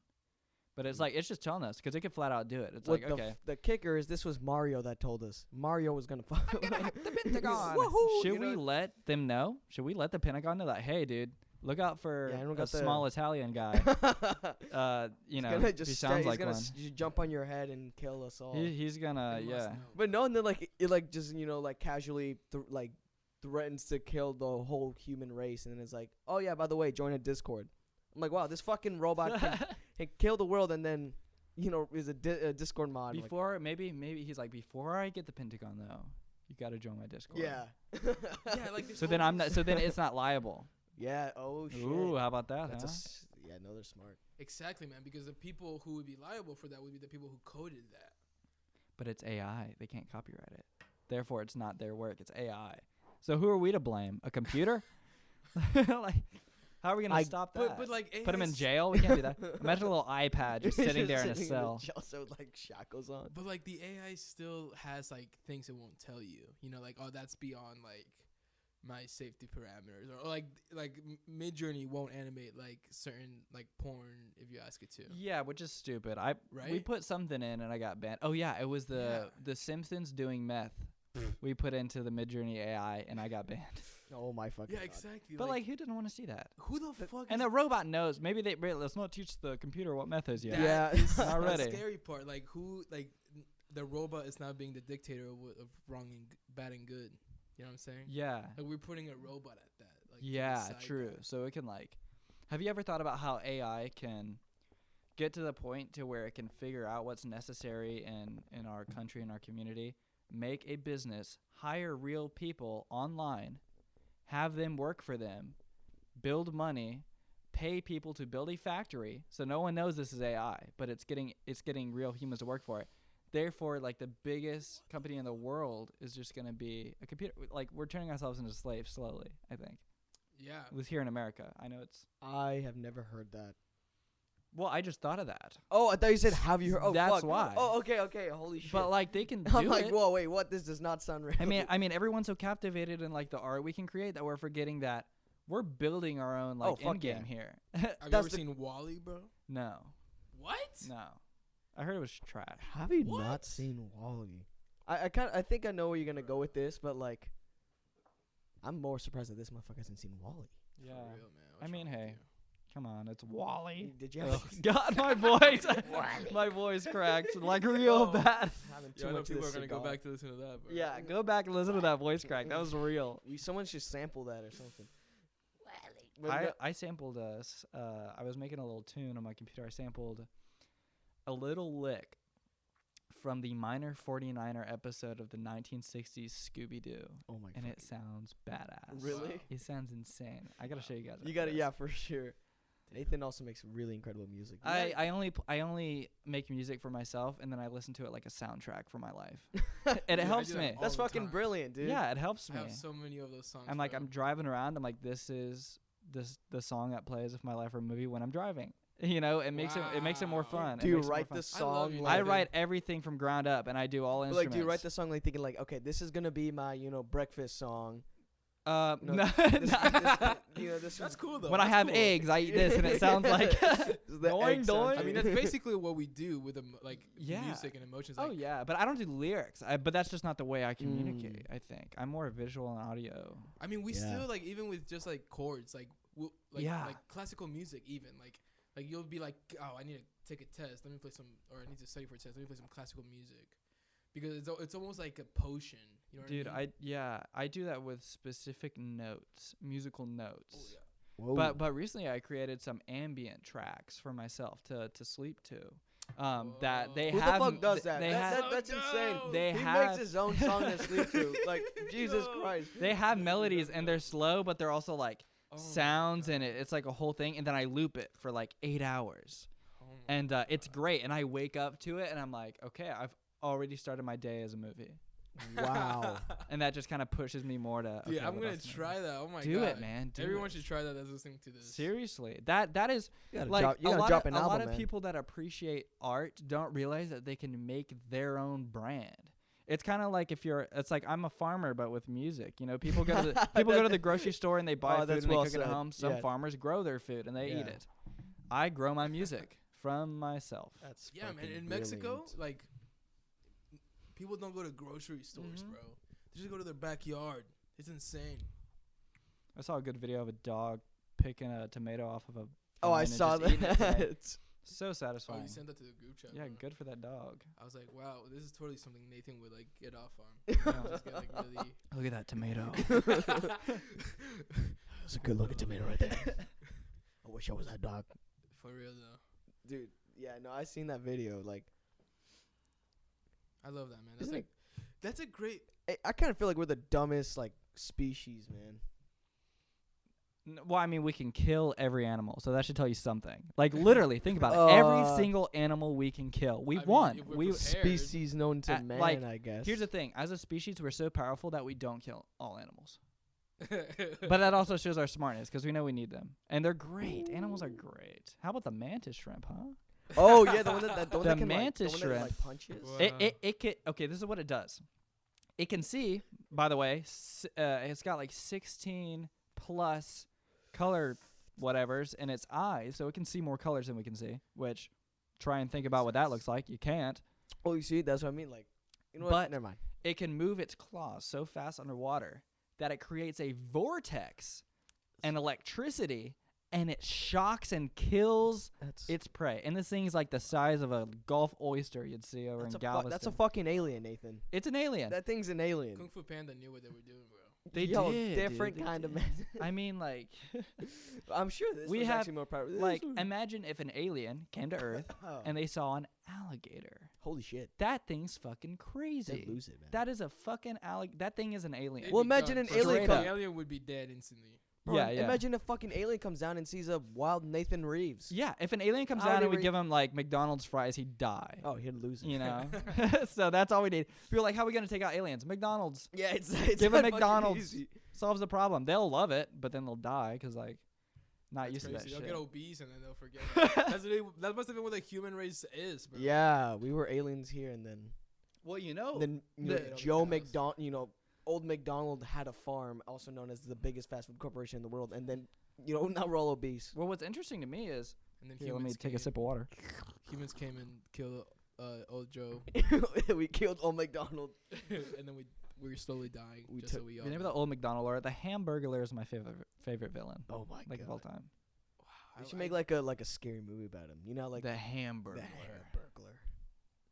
But it's like it's just telling us because it could flat out do it. It's like okay. The kicker is this was Mario that told us. Mario was gonna find. I'm gonna hack the Pentagon. Should we let them know? Should we let the Pentagon know that hey, dude, look out for a small Italian guy. You know, he sounds like one. He's gonna jump on your head and kill us all. He's gonna But no, and then like it like just like casually threatens to kill the whole human race, and then it's like, oh yeah, by the way, join a Discord. I'm like, wow, this fucking robot can kill the world, and then is a Discord mod. Before maybe he's like, before I get the Pentagon though, you gotta join my Discord. Yeah. Yeah, like so then it's not liable. Yeah. Oh shit. Ooh, how about that? That's yeah. No, they're smart. Exactly, man. Because the people who would be liable for that would be the people who coded that. But it's AI. They can't copyright it. Therefore, it's not their work. It's AI. So who are we to blame? A computer? Like, how are we gonna stop that? But like, put him in jail? We can't do that. Imagine a little iPad just sitting there in a cell. Also, with, like shackles on. But like the AI still has like things it won't tell you. Like that's beyond like my safety parameters, or like Midjourney won't animate like certain like porn if you ask it to. Yeah, which is stupid. We Right? put something in and I got banned. Oh yeah, it was the Simpsons doing meth. We put into the Midjourney AI and I got banned. Oh my fucking. Yeah, God. exactly. But like, who didn't want to see that? who the fuck? And the robot knows. Maybe let's not teach the computer what meth is yet. That is Not the ready. scary part. Like the robot is now being the dictator of wrong and bad and good. You know what I'm saying? Yeah. Like we're putting a robot at that. Like to Yeah, decide true. that. So it can have you ever thought about how AI can get to the point to where it can figure out what's necessary in our country and our community, make a business, hire real people online, have them work for them, build money, pay people to build a factory, so no one knows this is AI, but it's getting real humans to work for it. Therefore, like the biggest company in the world is just going to be a computer. Like we're turning ourselves into slaves slowly, I think. Yeah. It was here in America. I know it's. I have never heard that. Well, I just thought of that. Oh, I thought you said have you heard? Oh, That's fuck. why. Oh, okay. Holy shit. But like they can do I'm like, it. whoa, wait, what? This does not sound real. I mean, everyone's so captivated in like the art we can create that we're forgetting that we're building our own like fuck end game here. Have you ever seen Wall-E, bro? No. What? No. I heard it was trash. Have you What? not seen Wall-E? I think I know where you're gonna go with this, but like, I'm more surprised that this motherfucker hasn't seen Wall-E. Yeah. For real, man. I mean, hey, come on, it's Wall-E. Did you Oh, have God, my voice, my voice cracked like real bad. having Yeah, too I know much of people this are gonna go cigar? back to listen to that, bro. Yeah, go back and listen to that voice crack. That was real. Someone should sample that or something. Wall-E. I sampled I was making a little tune on my computer. I sampled a little lick from the Minor 49er episode of the 1960s Scooby-Doo. Oh my god. And it sounds badass. Really? Wow. It sounds insane. I gotta show you guys. You after got it, this. yeah, for sure. Nathan also makes really incredible music. I only make music for myself, and then I listen to it like a soundtrack for my life. And it I helps do that me. all That's the fucking time. brilliant, dude. Yeah, it helps I me. have so many of those songs. I'm like, bro. I'm driving around. I'm like, this is the song that plays if my life were a movie when I'm driving. You know, it makes it more Wow. fun. Do It you makes it more write fun. the song? love you, I Nathan. write everything from ground up, and I do all But, instruments. like, do you write the song like thinking like, okay, this is gonna be my, breakfast song? No, No, this That's cool though. when I That's have cool. eggs, I eat this, and it sounds like doing, doing. I mean, that's basically what we do with Yeah. music and emotions. Oh Like, yeah, but I don't do lyrics. But that's just not the way I communicate. I think I'm more visual and audio. I mean, we Yeah. still like even with just like chords, like Yeah. like classical music, even like you'll be like, oh, I need to take a test. Let me play some, or I need to study for a test. Let me play some classical music, because it's almost like a potion. You know Dude, what I mean? I do that with specific notes, musical notes. Oh yeah. Whoa. But recently I created some ambient tracks for myself to sleep to. That they Who have the fuck does that? They have That's insane. They he have makes his own song to sleep to. Like, Jesus Christ. they have melodies and they're slow, but they're also like Oh my sounds God. in it. It's like a whole thing, and then I loop it for like 8 hours, Oh my and it's God. great. And I wake up to it, and I'm like, okay, I've already started my day as a movie, Wow. and that just kind of pushes me more to. Dude, okay, I'm what gonna else am I try that. Oh my Do god. it, man. Do Everyone it. should try that that's listening to this. Seriously, that is You gotta like drop, you a gotta lot drop of, an a album, lot of man. people that appreciate art don't realize that they can make their own brand. It's kind of like it's like I'm a farmer, but with music. You know, people go to the grocery store and they buy food that's and they well cook it at said. home. Some Yeah. farmers grow their food and they eat Yeah. it. I grow my music from myself. That's Yeah, man. fucking In Mexico, brilliant. like people don't go to grocery stores, Mhm. bro. They just go to their backyard. It's insane. I saw a good video of a dog picking a tomato off of a. Oh, I vine and saw just eating it today. that. So Oh, satisfying. you sent that to the group chat. Yeah, bro. good for that dog. I was like, wow, this is totally something Nathan would like get off on. Yeah. Just get, like, really. Look at that tomato. That's a good looking tomato right there. I wish I was that dog. For real though. Dude, yeah, no, I seen that video. Like, I love that, man. That's Isn't like, that's a great. I kind of feel like we're the dumbest, like, species, man. Well, I mean, we can kill every animal, so that should tell you something. Like, literally, think about it. Every single animal we can kill. We've I mean, won. if we're We prepared. Species known to man, like, I guess. Here's the thing. As a species, we're so powerful that we don't kill all animals. But that also shows our smartness because we know we need them. And they're great. Animals are great. How about the mantis shrimp, huh? Oh, yeah, the one that the one The that can, mantis like, the one that, like, shrimp. punches. Wow. It can, okay, this is what it does. It can see, by the way, it's got like 16 plus color whatevers in its eyes, so it can see more colors than we can see, which try and think about what that looks like. You can't. Oh, you see, that's what I mean. Like, you know what? But Never mind. it can move its claws so fast underwater that it creates a vortex and electricity, and it shocks and kills That's its prey. And this thing is like the size of a Gulf oyster you'd see over in Galveston. that's a fucking alien, Nathan. It's an alien. That thing's an alien. Kung Fu Panda knew what they were doing, bro. They Yo, did, different dude, they kind of did. man. I mean, like, I'm sure this We was have, actually more powerful. like, imagine if an alien came to Earth Oh, and they saw an alligator. holy shit. That thing's fucking They'd crazy. lose it, man. That is a fucking that thing is an alien. They'd Well, be imagine done. an alien Straight The up. alien would be dead instantly. Bro, yeah, yeah. Imagine a fucking alien comes down and sees a wild Nathan Reeves. Yeah, if an alien comes How down would and we we- give him like McDonald's fries, he'd die. Oh, he'd lose it. You know, so that's all we need. People are like, how are we gonna take out aliens? McDonald's Yeah, it's Give a not fucking McDonald's. easy. solves the problem. They'll love it, but then they'll die because like not That's used crazy. to that They'll shit. get obese and then they'll forget. That must have been what the human race is, bro. Yeah, we were aliens here, and then Well, you know, then the- Joe McDonald, old McDonald had a farm, also known as the biggest fast food corporation in the world, and then now we're all obese. well, what's interesting to me is And then here, let me humans take came, a sip of water. Humans came and killed old Joe, We killed old McDonald. and then we were slowly dying. We just took- so we all. Remember the old McDonald lore? The Hamburglar is my favorite villain, Oh my like god. of all time. We should make like a scary movie about him. Like The Hamburglar. the Hamburglar.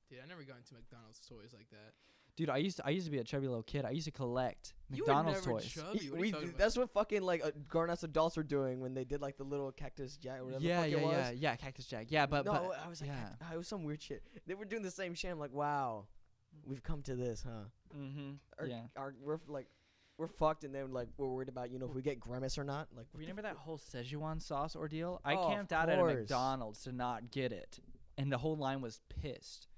Dude, I never got into McDonald's toys like that. Dude, I used to be a chubby little kid. I used to collect You McDonald's were never toys. chubby. What are you talking about? That's what fucking like grown-ass adults were doing when they did like the little cactus jack or whatever Yeah, the fuck it was. yeah, Cactus Jack. Yeah, but no, but I was like, yeah. it was some weird shit. They were doing the same shit. I'm like, wow, we've come to this, huh? Mm-hmm. Yeah. We're fucked, and then like we're worried about if we get grimace or not. Like, Remember that whole Szechuan sauce ordeal? I Oh, of camped out at a course. McDonald's to not get it, and the whole line was pissed.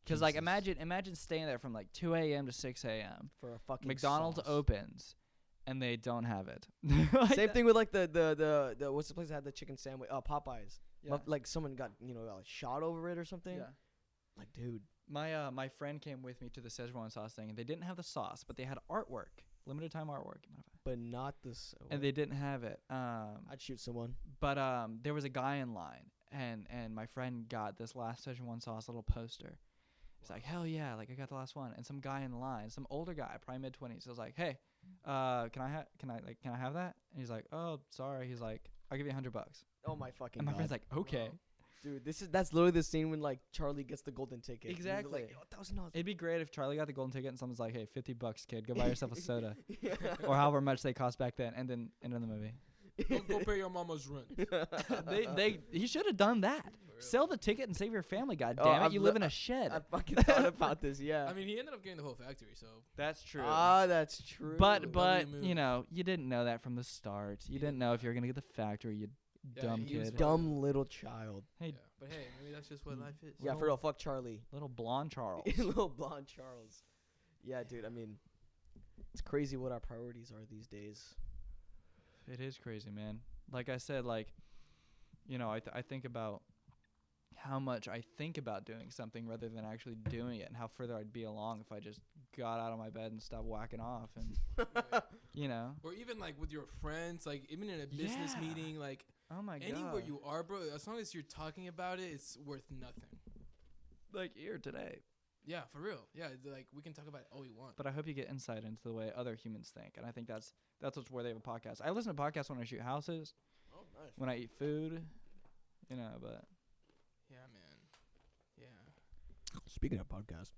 Because like Jesus. imagine staying there from like 2 a.m. to 6 a.m. for a fucking McDonald's sauce. opens, and they don't have it. Same thing with like the what's the place that had the chicken sandwich? Popeyes. Yeah. Like someone got shot over it or something. Yeah. Like, dude. My friend came with me to the Szechuan sauce thing, and they didn't have the sauce, but they had artwork, limited time artwork, But not this. and they didn't have it. I'd shoot someone. But there was a guy in line, and my friend got this last Szechuan sauce little poster. He's like, hell yeah, like I got the last one. And some guy in line, some older guy, probably mid-20s, was like, hey, can I have that? And he's like, oh, sorry. He's like, I'll give you $100. Oh my fucking And my god. friend's like, okay. Dude, that's literally the scene when like Charlie gets the golden ticket. And they're Exactly. Like, $1,000. It'd be great if Charlie got the golden ticket and someone's like, hey, $50, kid, go buy yourself a soda, Yeah. or however much they cost back then, and then end of the movie. Go pay your mama's rent. He should have done that. For real. Sell the ticket and save your family. God Oh, damn it, I've you li- live in a shed. I fucking thought about this. Yeah. I mean, he ended up getting the whole factory, so That's true. That's true. But Lovely move. you know, you didn't know that from the start. You didn't know if you were gonna get the factory. You Yeah, dumb he was kid. dumb little child. Hey, yeah. But hey, maybe that's just what life is. Yeah, for real. Fuck Charlie. little blonde Charles. Little blonde Charles. Yeah, dude. I mean, it's crazy what our priorities are these days. It is crazy, man. Like I said, like, you know, I think about how much I think about doing something rather than actually doing it, and how further I'd be along if I just got out of my bed and stopped whacking off, and you know. Or even like with your friends, like even in a business Yeah. meeting, like Oh my god. anywhere you are, bro. As long as you're talking about it, it's worth nothing. like here today. Yeah, for real. Yeah, like we can talk about it all we want. But I hope you get insight into the way other humans think, and I think that's what's where they have a podcast. I listen to podcasts when I shoot houses, Oh, nice. when I eat food, you know. But Yeah, man. Yeah. Speaking of podcast,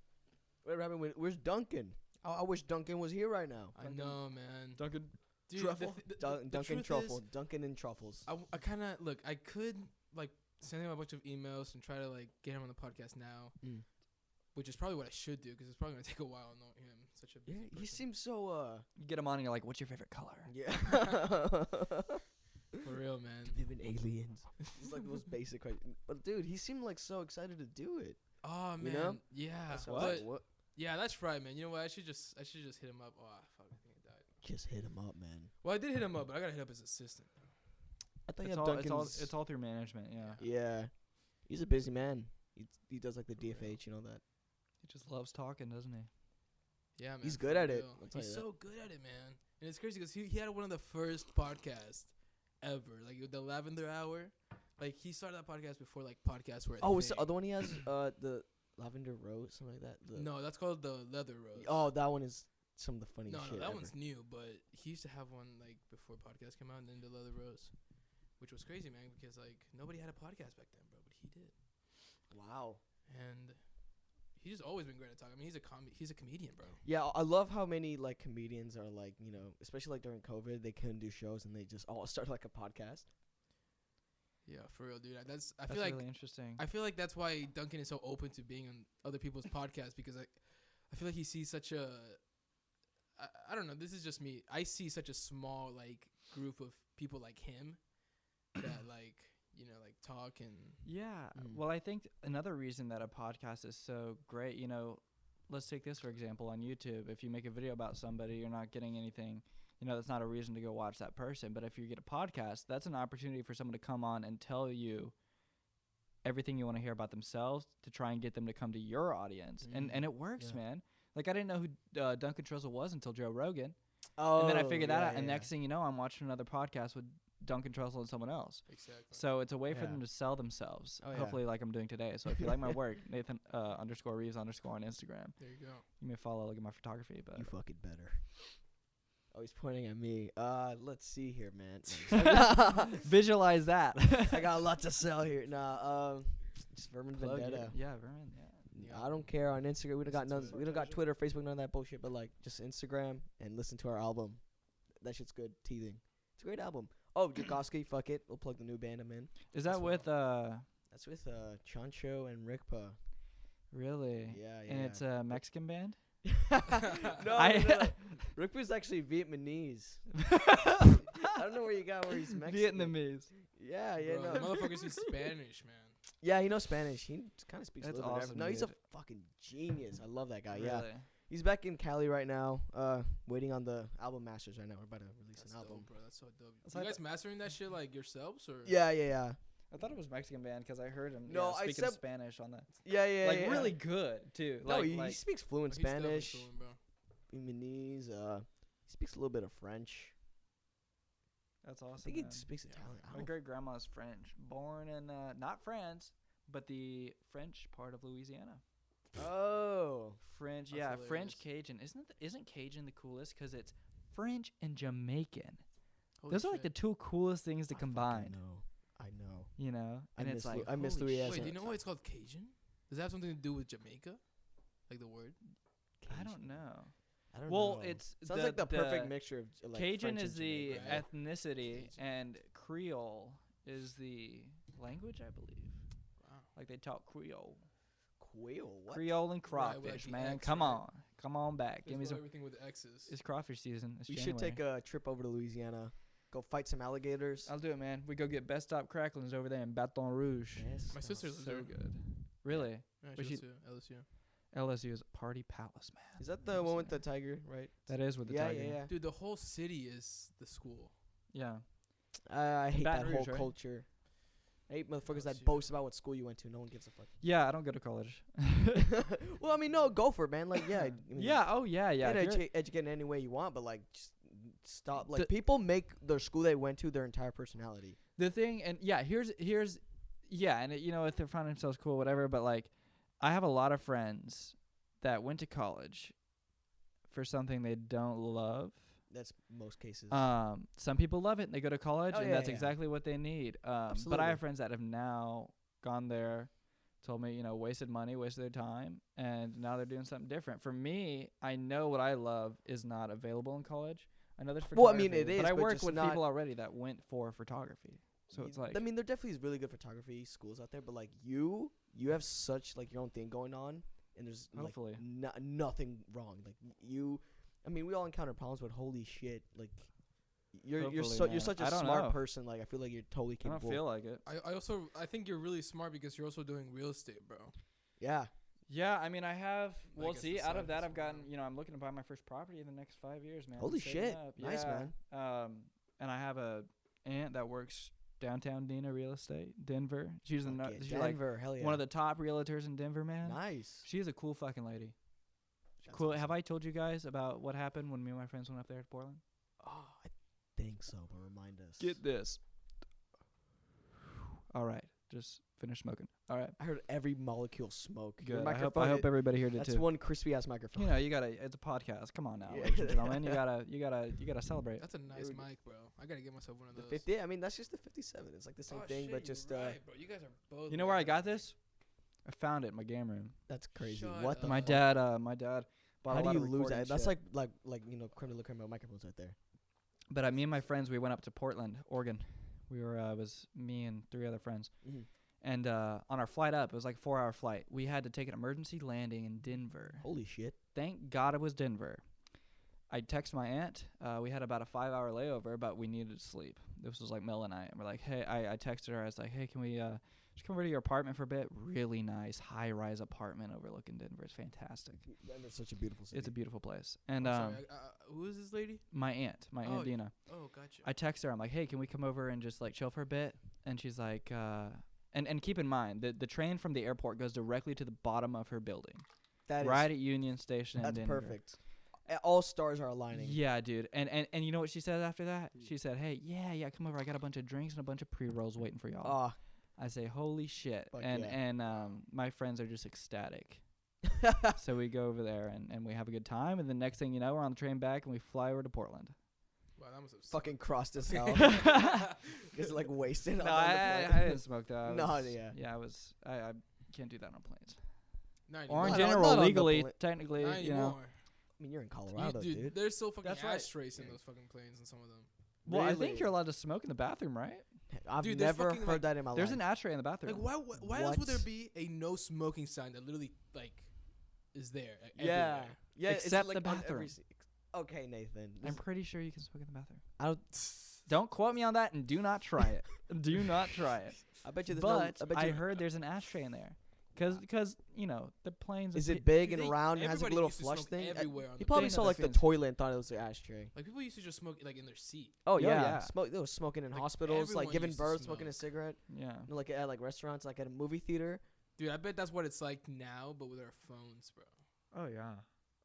what happened? Where's Duncan? I wish Duncan was here right now. I know, man. Duncan, Dude, Truffle. the Duncan truth Truffle. is, Duncan and Truffles. I kind of look. I could like send him a bunch of emails and try to like get him on the podcast now, which is probably what I should do because it's probably gonna take a while knowing him. Such a busy Yeah, he person. seems so. you get him on, and you're like, "What's your favorite color?" Yeah. For real, man. Live in aliens. It's like the most basic question. But dude, he seemed like so excited to do it. Oh man, You know? yeah. That's But what? What? yeah, that's right, man. You know what? I should just hit him up. Oh fuck, I think I died. Just hit him up, man. Well, I did hit him up, but I gotta hit up his assistant. I thought you It's had all, Duncan's. it's all through management. Yeah, Yeah, he's a busy man. He does like the DFH, you know that. he just loves talking, doesn't he? Yeah, man. He's for good at it, real. I'll tell He's you that. so good at it, man. And it's crazy because he had one of the first podcasts ever, like the Lavender Hour. Like he started that podcast before like podcasts were. A Oh, what's the thing. other one he has? The Lavender Rose, something like that. No, that's called the Leather Rose. Oh, that one is some of the funniest no, shit that ever. one's new, but he used to have one like before podcasts came out, and then the Leather Rose, which was crazy, man, because like nobody had a podcast back then, bro, but he did, Wow. and he's just always been great at talking. I mean, he's a comedian, bro. Yeah, I love how many like comedians are like, especially like during COVID, they couldn't do shows and they just all start like a podcast. Yeah, for real, dude. I That's feel like really interesting. I feel like that's why Duncan is so open to being on other people's podcasts because I feel like he sees such a I don't know, this is just me. I see such a small like group of people like him that like, like talk and Yeah. Mm. Well, I think another reason that a podcast is so great, let's take this for example on YouTube. If you make a video about somebody, you're not getting anything, that's not a reason to go watch that person. But if you get a podcast, that's an opportunity for someone to come on and tell you everything you want to hear about themselves to try and get them to come to your audience. And it works, Yeah. man. Like I didn't know who Duncan Trussell was until Joe Rogan. Oh, And then I figured that yeah, out. And yeah. next thing you know, I'm watching another podcast with Duncan Trussell and someone else. exactly. So it's a way for Yeah. them to sell themselves. Oh, yeah. Hopefully like I'm doing today. So if you like my work, Nathan _Reeves_ on Instagram. There you go. You may follow, look at my photography. But You fucking better. Oh, he's pointing at me. Let's see here, man. visualize that. I got a lot to sell here. Nah, just Vermin Plug Vendetta. it. Yeah, Vermin. Yeah. I don't care on Instagram. We don't got Listen none. to We don't got Twitter, Facebook, none of that bullshit. But like, just Instagram and listen to our album. That shit's good. Teething. It's a great album. Oh, Jokoski, fuck it. We'll plug the new band I'm in. Is that with That's with Chancho and Rickpa. really? Yeah. And it's a Mexican band? no, I- no. Rickpa's actually Vietnamese. I don't know where you got where he's Mexican. Vietnamese. Yeah, Bro, no. motherfuckers speak Spanish, man. Yeah, he knows Spanish. He kind of speaks That's a little bit. awesome, No, he's a dude. fucking genius. I love that guy. Really? Yeah. He's back in Cali right now, waiting on the album masters right now. We're about to release That's an album. dope, bro. That's so dope. It's You like guys mastering that shit like yourselves or? Yeah. I thought it was Mexican band because I heard him No, I speaking said- Spanish on that. Yeah. Like really good too. No, Like, he speaks fluent He's definitely Spanish, fluent, bro. Vietnamese. He speaks a little bit of French. that's I awesome. think he man. speaks Italian. I My don't great grandma's French, born in not France, but the French part of Louisiana. Oh. French, That's yeah, hilarious. French Cajun. Isn't Cajun the coolest? Because it's French and Jamaican. Holy Those are like the shit. two coolest things to combine. I know. You know, I and miss it's like I miss holy Louisiana. Wait, shit. do you know why it's called Cajun? Does that have something to do with Jamaica? Like the word? I don't know. I don't Well, know. it's sounds like the perfect mixture of like Cajun French is and the Jamaican. right? ethnicity, Cajun. and Creole is the language, I believe. Wow. Like they talk Creole. Quail. What? Creole and Right, with, like, crawfish, the man. X, Come right? on back. They Give me spell some. everything with X's. It's crawfish season. It's We January. should take a trip over to Louisiana. Go fight some alligators. I'll do it, man. We go get Best Stop Cracklins over there in Baton Rouge. Yes. My sister lives So there. good. Really? Yeah, We she goes should- to LSU. LSU is a party palace, man. Is that the one with the tiger, right? That is with the yeah, tiger. yeah. Dude, the whole city is the school. Yeah. I hate Baton that whole Rouge, right? culture. I hate motherfuckers that LSU. boast about what school you went to. No one gives a fuck. Yeah, I don't go to college. Well, I mean, no, go for it, man. Like, yeah. I mean, Yeah. Oh, yeah. Yeah. Get If you're- educated in any way you want, but like, just stop. Like, The- people make their school they went to their entire personality. The thing, and yeah, here's yeah, and you know, if they find themselves cool, whatever. But like, I have a lot of friends that went to college for something they don't love. That's most cases. Some people love it and they go to college, Oh, and yeah, that's yeah. exactly what they need. But I Absolutely. have friends that have now gone there, told me, you know, wasted money, wasted their time, and now they're doing something different. For me, I know what I love is not available in college. I know there's photography. Well, I mean, it is, but I but work just with not- people already that went for photography. So it's like, I mean, there definitely is really good photography schools out there, but like you have such like your own thing going on, and there's Hopefully. like nothing wrong. Like you, I mean, we all encounter problems, but holy shit, like you're Hopefully, man. such I a don't smart know. person. Like I feel like you're totally I don't capable. feel like it. I think you're really smart because you're also doing real estate, bro. Yeah, Yeah, I mean, I have. Like, Well, it's see, the out of side that, hustle, I've gotten. bro. You know, I'm looking to buy my first property in the next 5 years, man. I'm Holy saving shit. up. Nice, Yeah. man. And I have a aunt that works downtown Dena Real Estate, Denver. She's Fuck yeah, she's like Denver, hell yeah. one of the top realtors in Denver, man. nice. She's a cool fucking lady. That's Cool. awesome. Have I told you guys about what happened when me and my friends went up there to Portland? Oh, I think so, but remind us. Get this. All right, just finish smoking. All right, I heard every molecule smoke. Your good. I hope microphone, everybody heard it that's too. one crispy ass microphone. You know, you gotta. It's a podcast. Come on now, Yeah. ladies and gentlemen. You gotta celebrate. That's a nice Dude. mic, bro. I gotta get myself one of The those. 50. I mean, that's just the 57. It's like the same Oh, thing, shit, but you're just right, bro. You guys are both. You know where I way got better. this? I found it in my game room. that's crazy. Shut What the up. My fuck? dad bought How a do lot you of lose recording that? That's shit. like you know, creme de la creme microphones right there. But me and my friends, we went up to Portland, Oregon. We were it was me and 3 other friends. Mm-hmm. And on our flight up, it was like a 4-hour flight. We had to take an emergency landing in Denver. Holy shit. Thank God it was Denver. I texted my aunt. We had about a 5-hour layover, but we needed to sleep. This was like middle of the night. And we're like, hey, I texted her. I was like, hey, can we just come over to your apartment for a bit? Really nice, high-rise apartment overlooking Denver. It's fantastic. Denver's such a beautiful city. It's a beautiful place. And I'm sorry, who is this lady? my aunt Oh, Aunt Dina. Oh, gotcha. I text her. I'm like, hey, can we come over and just like chill for a bit? And she's like, and keep in mind the train from the airport goes directly to the bottom of her building, That is right at Union Station. that's in Denver. perfect. All stars are aligning. Yeah, dude. And you know what she said after that? She said, hey, yeah, come over. I got a bunch of drinks and a bunch of pre-rolls waiting for y'all. Oh, I say, holy shit. Fuck And yeah. my friends are just ecstatic. So we go over there and we have a good time. And the next thing you know, we're on the train back and we fly over to Portland. Wow, that must have fucking crossed as hell. no, Just like wasted. on the I plane. didn't smoke though. No, I was, yeah. Yeah, I can't do that on planes. Not or in anymore. No, general, not on the legally, pla- technically, Not you know. anymore. I mean, you're in Colorado, dude. There's still fucking That's right. ashtrays in those fucking planes in some of them. Well, I think Really? you're allowed to smoke in the bathroom, right? I've Dude, there's never fucking, heard like- that in my There's life. an ashtray in the bathroom. Like, why else would there What? be a no smoking sign that literally, like, is there? Like, Yeah. everywhere? Yeah. it's Except like the on every bathroom. okay, Nathan. I'm pretty sure you can smoke in the bathroom. I don't. Don't quote me on that, and do not try it. Do not try it. I bet you there's But no. I bet I you. heard there's an ashtray in there, because you know the planes. Is and it big Dude, and they- round and has like a everybody little used to flush smoke thing? everywhere on He the probably plane. saw They like the fancy. toilet and thought it was the ashtray. Like, people used to just smoke, like, in their seat. Oh Yeah, yeah, yeah. Smoke. They were smoking in Like, hospitals, like everyone giving used to birth, smoking a smoke. cigarette. Yeah. You know, like at like restaurants, like at a movie theater. Dude, I bet that's what it's like now, but with our phones, bro. Oh yeah.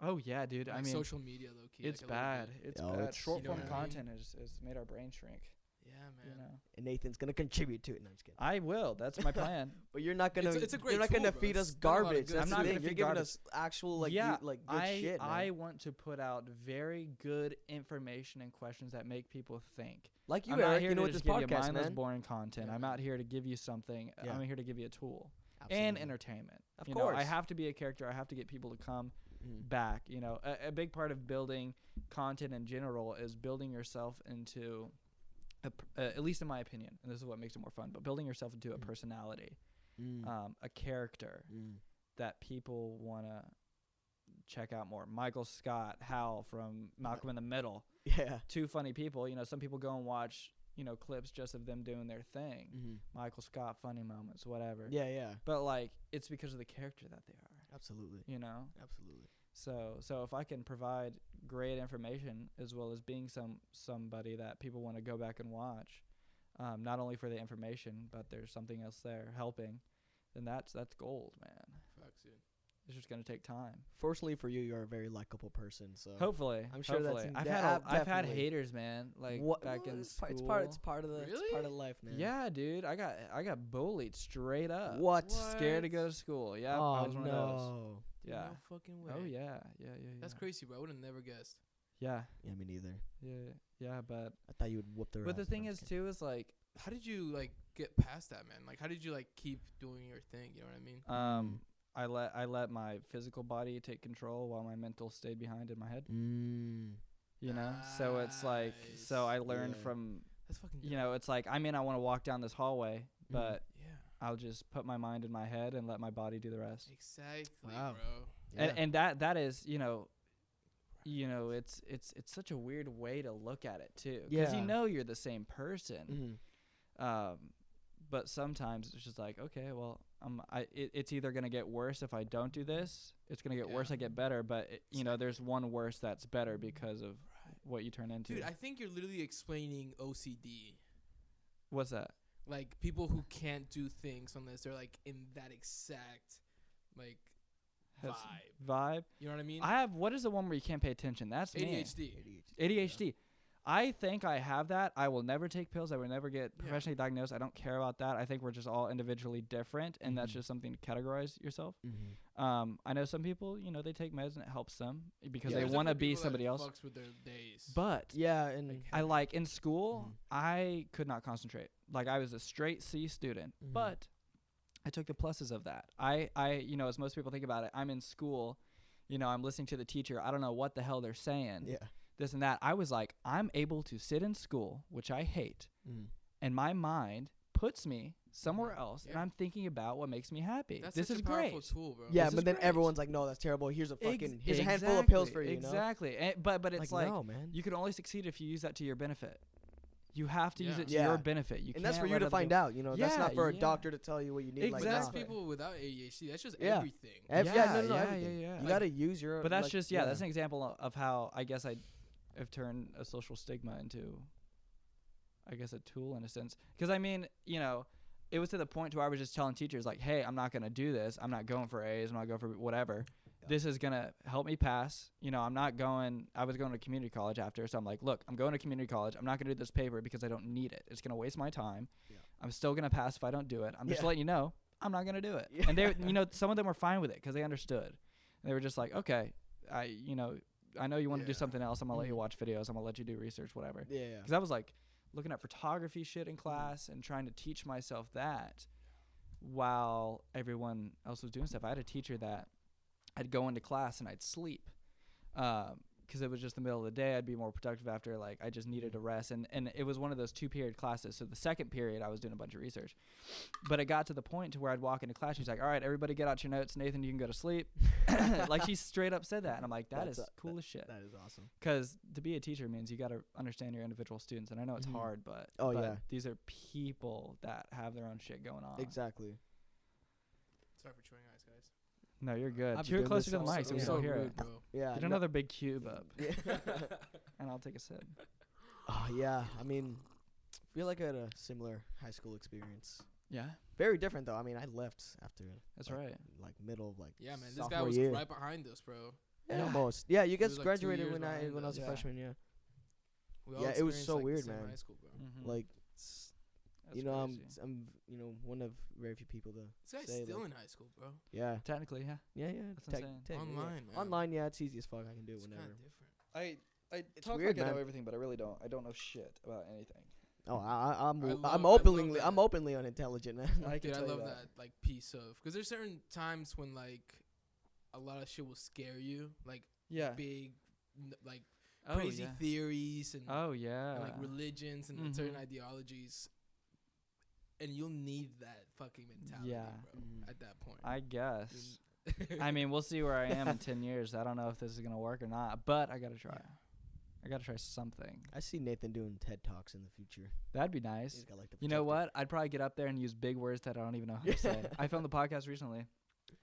Oh yeah, dude. Like I mean, social media, low key. it's like, a little bad. bit. It's Oh, bad. it's- Short You know form what I mean? content has made our brain shrink. Yeah, man. You know. And Nathan's gonna contribute to it. No, I'm just kidding. I will. That's my plan. But you're not gonna. It's a great You're not tool, gonna bro. feed It's us done a lot of garbage. good That's I'm the not thing. gonna You're feed giving garbage. us actual like yeah, like good shit, man. I want to put out very good information and questions that make people think. Like you, I'm not Eric. here You know, to with this just give you podcast, mindless, man. boring content. Yeah, I'm man. out here to give you something. Yeah. I'm here to give you a tool and Absolutely. entertainment. Of you know, I course. have to be a character. I have to get people to come Mhm. back. You know, a big part of building content in general is building yourself into, at least in my opinion, and this is what makes it more fun. But building yourself into a Mhm. personality, Mm. a character that people want to check out more. Michael Scott, Hal from Malcolm in the Middle, Yeah. two funny people. You know, some people go and watch, you know, clips just of them doing their thing. Mm-hmm. Michael Scott, funny moments, whatever. Yeah. Yeah. But like, it's because of the character that they are. Absolutely. You know. Absolutely. So if I can provide great information as well as being somebody that people want to go back and watch, not only for the information, but there's something else there helping, then that's gold, man. Facts, dude. It's just gonna take time. Fortunately for you, you're a very likable person. So Hopefully, I'm sure that's hopefully. in- I've yeah, had I've had definitely. haters, man. Like what? back Well, in it's school. It's part of the. It's Really? part of life, man. Yeah, dude. I got bullied straight up. What? Scared to go to school. Yeah. Oh I was one of those. no. Dude, Yeah. No fucking way. Oh yeah. Yeah. That's crazy, bro. I would have never guessed. Yeah. Yeah, me neither. Yeah. But I thought you would whoop their. but the ass, thing I'm is just kidding. too is like How did you, like, get past that, man? Like, how did you, like, keep doing your thing? You know what I mean? I let my physical body take control while my mental stayed behind in my head. You know, so it's like so I learned Yeah. from That's fucking you know it's like I want to walk down this hallway, Mhm. but Yeah. I'll just put my mind in my head and let my body do the rest. Exactly, Wow. bro. Yeah. And that is it's such a weird way to look at it too, because Yeah. you know you're the same person. Mhm. But sometimes it's just like, okay, well, it's either gonna get worse if I don't do this. It's gonna get worse. Yeah. I get better, but there's one worse that's better because of what you turn into. Dude, I think you're literally explaining OCD. What's that? Like, people who can't do things unless they're, like, in that exact, like, Has- vibe. Vibe. You know what I mean? I have. What is the one where you can't pay attention? That's me. ADHD. ADHD. I think I have that. I will never take pills. I will never get Yeah. professionally diagnosed. I don't care about that. I think we're just all individually different, and that's Mhm. just something to categorize yourself. Mhm. I know some people, they take meds and it helps them because Yeah. they There's want to definitely be people that somebody else. fucks with their days. But Yeah, and Like, I like in school, Mhm. I could not concentrate. Like I was a straight C student, Mhm. but I took the pluses of that. I as most people think about it, I'm in school, I'm listening to the teacher. I don't know what the hell they're saying. yeah. This and that. I was like, I'm able to sit in school, which I hate, and my mind puts me somewhere else, and Yeah. I'm thinking about what makes me happy. That's this such is a powerful great. tool, bro. Yeah, This but is then great. everyone's like, "No, that's terrible. Here's a here's a handful of pills for you." Exactly. But it's like no, man. you can only succeed if you use that to your benefit. You have to use Yeah. it to Yeah. your benefit. You And that's can't for you let to other find people- out. That's not Yeah, for a yeah. doctor to tell you what you need. But that's Exactly. people without ADHD. That's just Yeah. everything. Everything. yeah. You gotta use your. But that's like, just that's an example of how I guess I have turned a social stigma into, I guess, a tool in a sense. Because it was to the point to where I was just telling teachers like, hey, I'm not gonna do this. I'm not going for A's. I'm not going for whatever. Yeah. This is gonna help me pass. I'm not going. I was going to community college after, so I'm like, look, I'm going to community college. I'm not gonna do this paper because I don't need it. It's gonna waste my time. Yeah. I'm still gonna pass if I don't do it. I'm just Yeah. letting you know I'm not gonna do it. Yeah. And they, some of them were fine with it because they understood. And they were just like, okay, I know you want to do Yeah. something else. I'm gonna let you Mhm. watch videos. I'm gonna let you do research, whatever. Yeah. Because I was like looking at photography shit in class and trying to teach myself that. while everyone else was doing stuff. I had a teacher that I'd go into class and I'd sleep. 'Cause it was just the middle of the day. I'd be more productive after, like, I just needed a rest. And it was one of those 2-period classes. So the second period, I was doing a bunch of research. But it got to the point to where I'd walk into class. She's like, all right, everybody get out your notes. Nathan, you can go to sleep. Like, she straight up said that. And I'm like, that is cool as shit. That is awesome. 'Cause to be a teacher means you got to understand your individual students. And I know it's hard, but, these are people that have their own shit going on. Exactly. Sorry for chewing eyes, guys. No, you're good. I've been Chew doing closer to this the mic also- so we yeah. can So hear rude, it. bro. Yeah. Get another big cube up. Yeah. And I'll take a sip. Oh yeah. I mean, I feel like I had a similar high school experience. Yeah, Very different though. I mean, I left after that's like, right. like middle of like Yeah, man. This sophomore guy was year. right behind us, bro. Yeah, Yeah. almost. Yeah, you guys was, like, 2 graduated years when I behind was a us. freshman. Yeah. We all Yeah, it was experienced, so like, the weird, same man. High school, bro. Like, That's you know, crazy. I'm one of very few people to This guy's say still like, in high school, bro. yeah, Technically, yeah. yeah. That's insane. Yeah. Online, man. Online, yeah, it's easy as fuck. I can do it It's kind whenever. of different. I It's talk weird, like I know man. everything, but I really don't. I don't know shit about anything. Oh, I I'm love openly that. I'm openly unintelligent, man. I can Dude, I tell you love that like piece of, because there's certain times when like a lot of shit will scare you, like Yeah. big, like Oh, crazy yeah. theories and, Oh yeah. and like religions and Mhm. certain ideologies, and you'll need that fucking mentality, Yeah. bro. At that point, I guess. I mean, we'll see where I am in 10 years. I don't know if this is gonna work or not, but I gotta try. Yeah. I gotta try something. I see Nathan doing TED Talks in the future. That'd be nice. He's got like the You know projector. what? I'd probably get up there and use big words that I don't even know how to say. I filmed the podcast recently,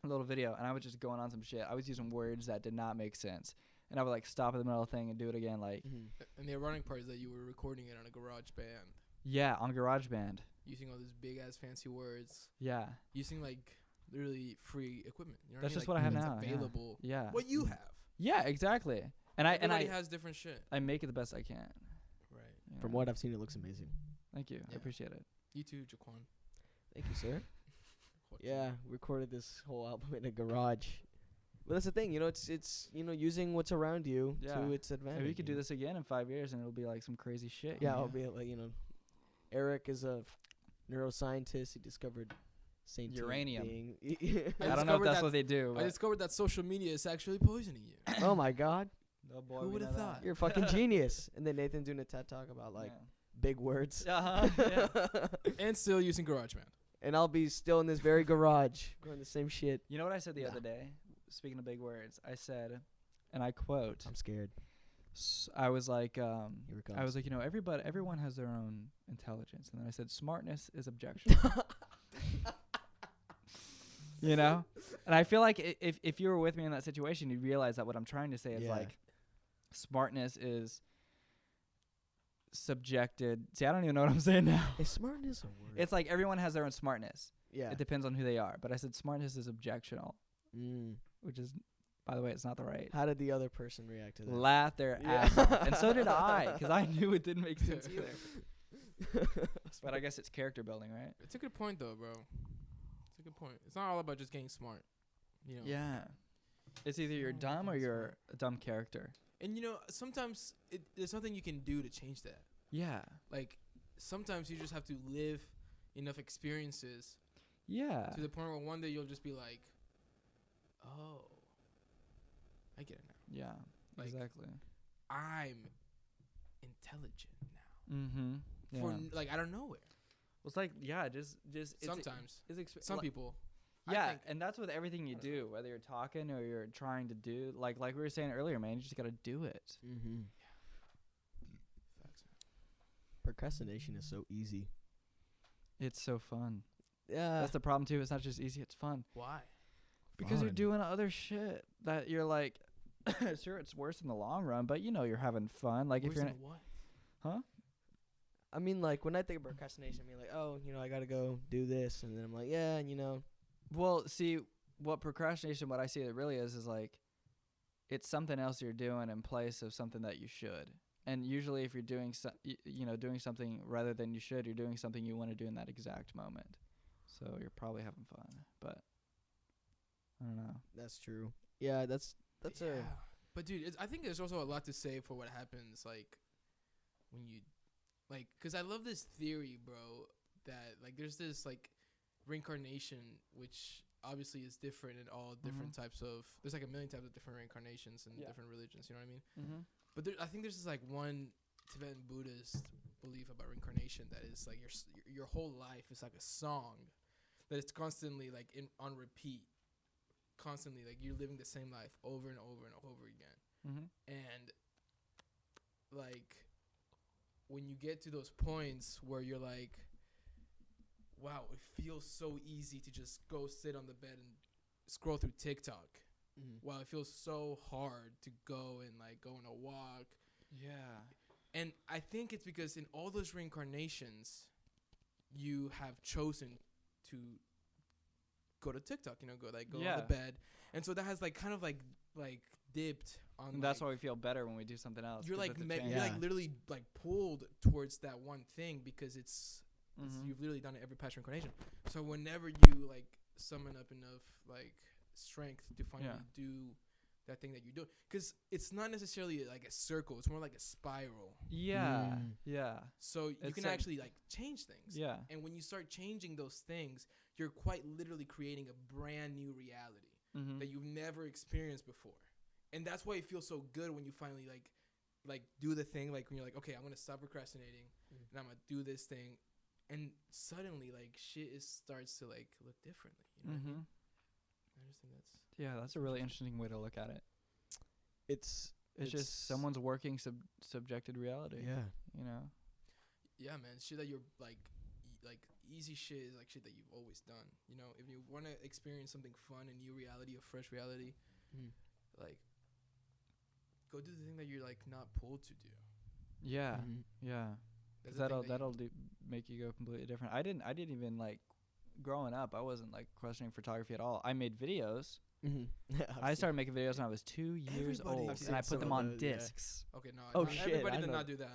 a little video, and I was just going on some shit. I was using words that did not make sense, and I would like stop in the middle of the thing and do it again. Like, And the ironic part is that you were recording it on a garage band, yeah, on GarageBand. using all these big ass fancy words, Yeah, using like literally free equipment. You know that's what just I what I have mean? now. Like, Yeah. it's available. Yeah. What you have. Yeah, exactly. And Everybody I has different shit. I make it the best I can. Right. you From know? what I've seen, it looks amazing. Thank you. I Yeah. appreciate it. You too, Jaquan. Thank you, sir. Joaquin. Yeah, recorded this whole album in a garage. But that's the thing, you know, it's using what's around you Yeah. to its advantage. Maybe we could do you know? this again in 5 years, and it'll be like some crazy shit. Yeah, you I'll know? be like, Eric is a neuroscientist. He discovered sentient Uranium. being. I don't know if discovered that's that- what they do. I discovered that social media is actually poisoning you. Oh my God, Oh boy, Who we would've know thought? you're a fucking genius. And then Nathan doing a TED talk about like big words. Yeah. Yeah. And still using GarageBand. And I'll be still in this very garage doing the same shit. You know what I said the Nah. other day? Speaking of big words, I said, and I quote, I'm scared. I was like, Here it comes. I was like, everyone has their own intelligence, and then I said, smartness is objectionable. You know, and I feel like if you were with me in that situation, you'd realize that what I'm trying to say is Yeah. like, smartness is subjected. See, I don't even know what I'm saying now. Is smartness a word? It's like everyone has their own smartness. yeah. It depends on who they are. But I said smartness is objectional, which is, by the way, it's not the right. How did the other person react to that? Laugh their Yeah. ass off. And so did I, because I knew it didn't make sense either. But I guess it's character building, right? It's a good point, though, bro. It's a good point. It's not all about just getting smart. You know. Yeah. It's either you're Oh, dumb or that's you're a dumb character. And sometimes there's nothing you can do to change that. Yeah. Like, sometimes you just have to live enough experiences Yeah. to the point where one day you'll just be like, oh, I get it now. Yeah. Like, exactly. I'm intelligent now. Mm-hmm. Yeah. For like out of nowhere. Well, it's like, yeah, just it's Sometimes. it's Some people. I Yeah, think. and that's with everything you do, whether you're talking or you're trying to do. Like we were saying earlier, man, you just gotta do it. Mm-hmm. Facts, man. Procrastination is so easy. It's so fun. Yeah. That's the problem too. It's not just easy; it's fun Why? because you're Fun. doing other shit that you're like. Sure, it's worse in the long run, but you're having fun. Like if Worse you're, than what? I mean, like, when I think of procrastination, I mean, like, oh, I got to go do this. And then I'm like, yeah, and, well, see what procrastination. What I see it really is like, it's something else you're doing in place of something that you should. And usually, if you're doing doing something rather than you should, you're doing something you want to do in that exact moment. So you're probably having fun, but I don't know. that's true. Yeah, that's Yeah. But dude, I think there's also a lot to say for what happens, like, when you, like, because I love this theory, bro, that, like, there's this, like, reincarnation, which obviously is different in all different types of. There's like a million types of different reincarnations in different religions. You know what I mean? Mm-hmm. But I think there's just like one Tibetan Buddhist belief about reincarnation that is like your whole life is like a song that it's constantly like on repeat, constantly like you're living the same life over and over and over again. Mm-hmm. And like when you get to those points where you're like, wow, it feels so easy to just go sit on the bed and scroll through TikTok. Wow, it feels so hard to go and like go on a walk. Yeah. And I think it's because in all those reincarnations, you have chosen to go to TikTok, go on the bed. And so that has like kind of like dipped on. And that's why we feel better when we do something else. You're like you're like literally like pulled towards that one thing because it's you've literally done it every past reincarnation. So whenever you like summon up enough like strength to finally do that thing that you do, because it's not necessarily like a circle, it's more like a spiral. Yeah. So you can actually like change things. Yeah. And when you start changing those things, you're quite literally creating a brand new reality that you've never experienced before. And that's why it feels so good when you finally like do the thing, like when you're like, okay, I'm gonna stop procrastinating and I'm gonna do this thing, and suddenly like shit starts to like look differently. You know what I mean? I just think that's a really interesting way to look at it. It's just someone's working subjected reality. Yeah. Yeah, man. Shit that you're like easy shit is like shit that you've always done. If you want to experience something fun, a new reality, a fresh reality, like go do the thing that you're like not pulled to do. Yeah. That'll make you go completely different. I didn't even like growing up. I wasn't like questioning photography at all. I made videos. I started making videos when I was 2 years old, and I put them on discs. Okay, no. Oh shit! Everybody did not do that.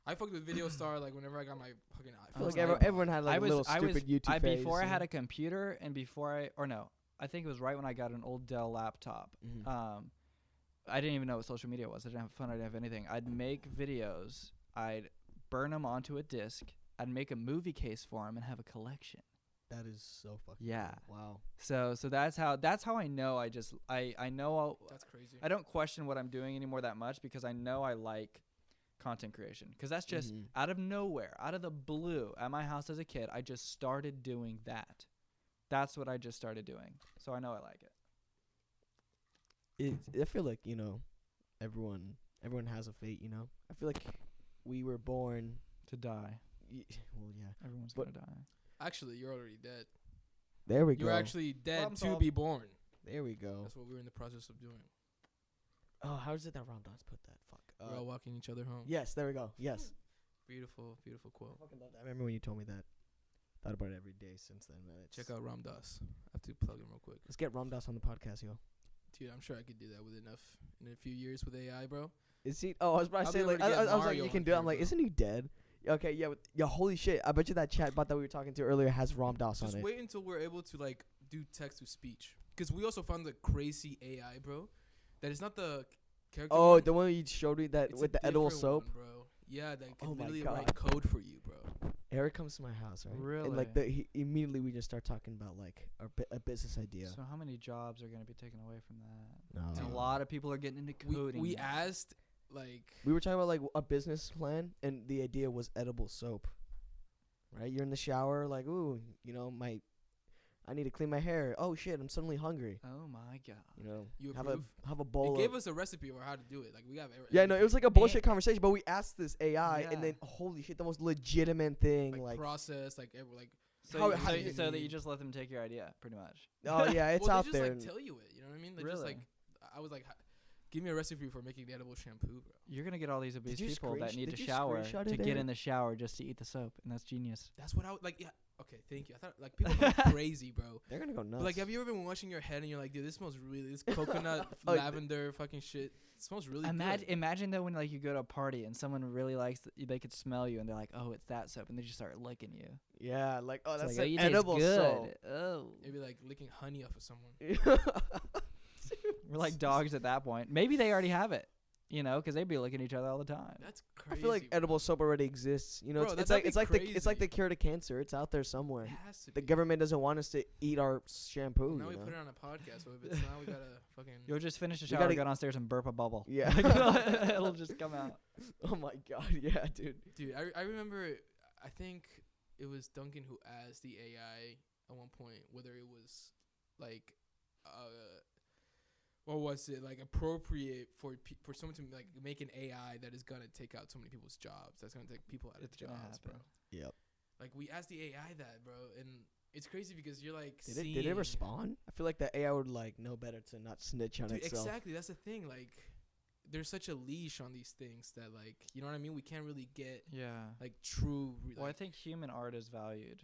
I fucked with Video Star like wnever I got my fucking iPhone. I feel like everyone had like a little stupid YouTube phase. Before I had a computer, and I think it was right when I got an old Dell laptop. I didn't even know what social media was. I didn't have fun. I didn't have anything. I'd make videos. I'd burn them onto a disc. I'd make a movie case for them and have a collection. That is so fucking cool. Wow. So that's how I know. I know. That's crazy. I don't question what I'm doing anymore that much because I know I like content creation. Because that's just out of nowhere, out of the blue, at my house as a kid. I just started doing that. That's what I just started doing. So I know I like it. I feel like everyone has a fate. I feel like we were born to die. Well, yeah. Everyone's gonna die. Actually, you're already dead. There we go. You're actually dead to be born. There we go. That's what we're in the process of doing. Oh, how is it that Ram Dass put that? Fuck. We're all walking each other home. Yes, there we go. Yes. Beautiful, beautiful quote. I fucking love that. I remember when you told me that. Thought about it every day since then. Check out Ram Dass. I have to plug him real quick. Let's get Ram Dass on the podcast, yo. Dude, I'm sure I could do that in a few years with AI, bro. Is he? Oh, I was about to say, like, I was like, you can do it. I'm like, isn't he dead? Okay, yeah, holy shit. I bet you that chatbot that we were talking to earlier has Ram Dass on it. Just wait until we're able to, like, do text-to-speech. Because we also found the crazy AI, bro, that is not the character Oh, one. the one you showed me that It's with the edible soap? One, bro. Yeah, that can my literally God. write code for you, bro. Eric comes to my house, right? Really? And, like, immediately we just start talking about, like, a business idea. So how many jobs are going to be taken away from that? No. And a lot of people are getting into coding. We asked, like... We were talking about, like, a business plan, and the idea was edible soap. Right? You're in the shower, like, ooh, I need to clean my hair. Oh, shit, I'm suddenly hungry. Oh, my God. You have a bowl. It gave us a recipe for how to do it. Like, we have... Yeah, no, it was like a bullshit conversation, but we asked this AI, and then, holy shit, the most legitimate thing. Like process, like... So that you just let them take your idea, pretty much. Oh, yeah, it's out there. They just, like, tell you it. You know what I mean? They just, like... I was like... Give me a recipe for making the edible shampoo, bro. You're going to get all these obese people that need to shower to get in the shower just to eat the soap, and that's genius. That's what I would like. Yeah. Okay, thank you. I thought like people go crazy, bro. They're going to go nuts. But, like, have you ever been washing your head and you're like, dude, this smells really, this coconut lavender fucking shit. It smells really good. Imagine though when like you go to a party and someone really likes, they could smell you and they're like, oh, it's that soap, and they just start licking you. Yeah, like, oh, that's like, an edible soap. Oh. Maybe like licking honey off of someone. We're like dogs at that point. Maybe they already have it. Because they'd be looking at each other all the time. That's I crazy. feel like edible soap already exists. You know, Bro, it's that'd like be it's like the crazy. cure to cancer. It's out there somewhere. It has to The be. government doesn't want us to eat our shampoo. Now you we know? put it on a podcast. So if it's now we gotta fucking. You'll just finish the You shower, gotta- go downstairs, and burp a bubble. Yeah. It'll just come out. Oh my god, yeah, dude. Dude, I remember. I think it was Duncan who asked the AI at one point whether it was like, what was it like appropriate for someone to like make an AI that is gonna take out so many people's jobs. That's gonna take people out It's of gonna jobs, bro. happen. Yep. Like we asked the AI that, bro, and it's crazy because you're like, Did it respond? I feel like the AI would like know better to not snitch on Dude, itself. exactly. That's the thing. Like, there's such a leash on these things that, like, you know what I mean? We can't really get Yeah. like true. Well, I think human art is valued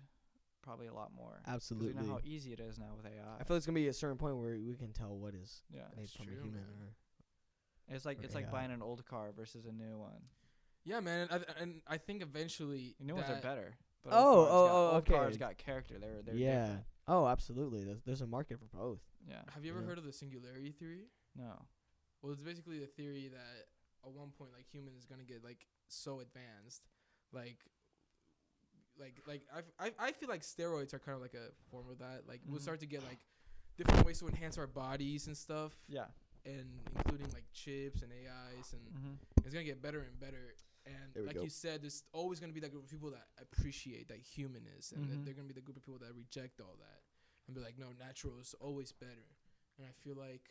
probably a lot more. 'Cause Absolutely. we know how easy it is now with AI. I feel it's gonna be a certain point where we can tell what is yeah. made That's from a true, human. man. It's like or AI. buying an old car versus a new one. Yeah, man. And I think eventually New ones are that- better. But Oh, old okay. cars got character. They're Yeah. different. Oh, absolutely. There's a market for both. Yeah. Have you ever Yeah. heard of the singularity theory? No. Well, it's basically the theory that at one point, like, humans is gonna get like so advanced, like I feel like steroids are kind of like a form of that. Like we'll Mhm. start to get like different ways to enhance our bodies and stuff, Yeah. and including like chips and AIs, and Mm-hmm. it's gonna get better and better. And There we like go. you said, there's always gonna be that group of people that appreciate that human is, and Mhm. they're gonna be the group of people that reject all that and be like, no, natural is always better. And I feel like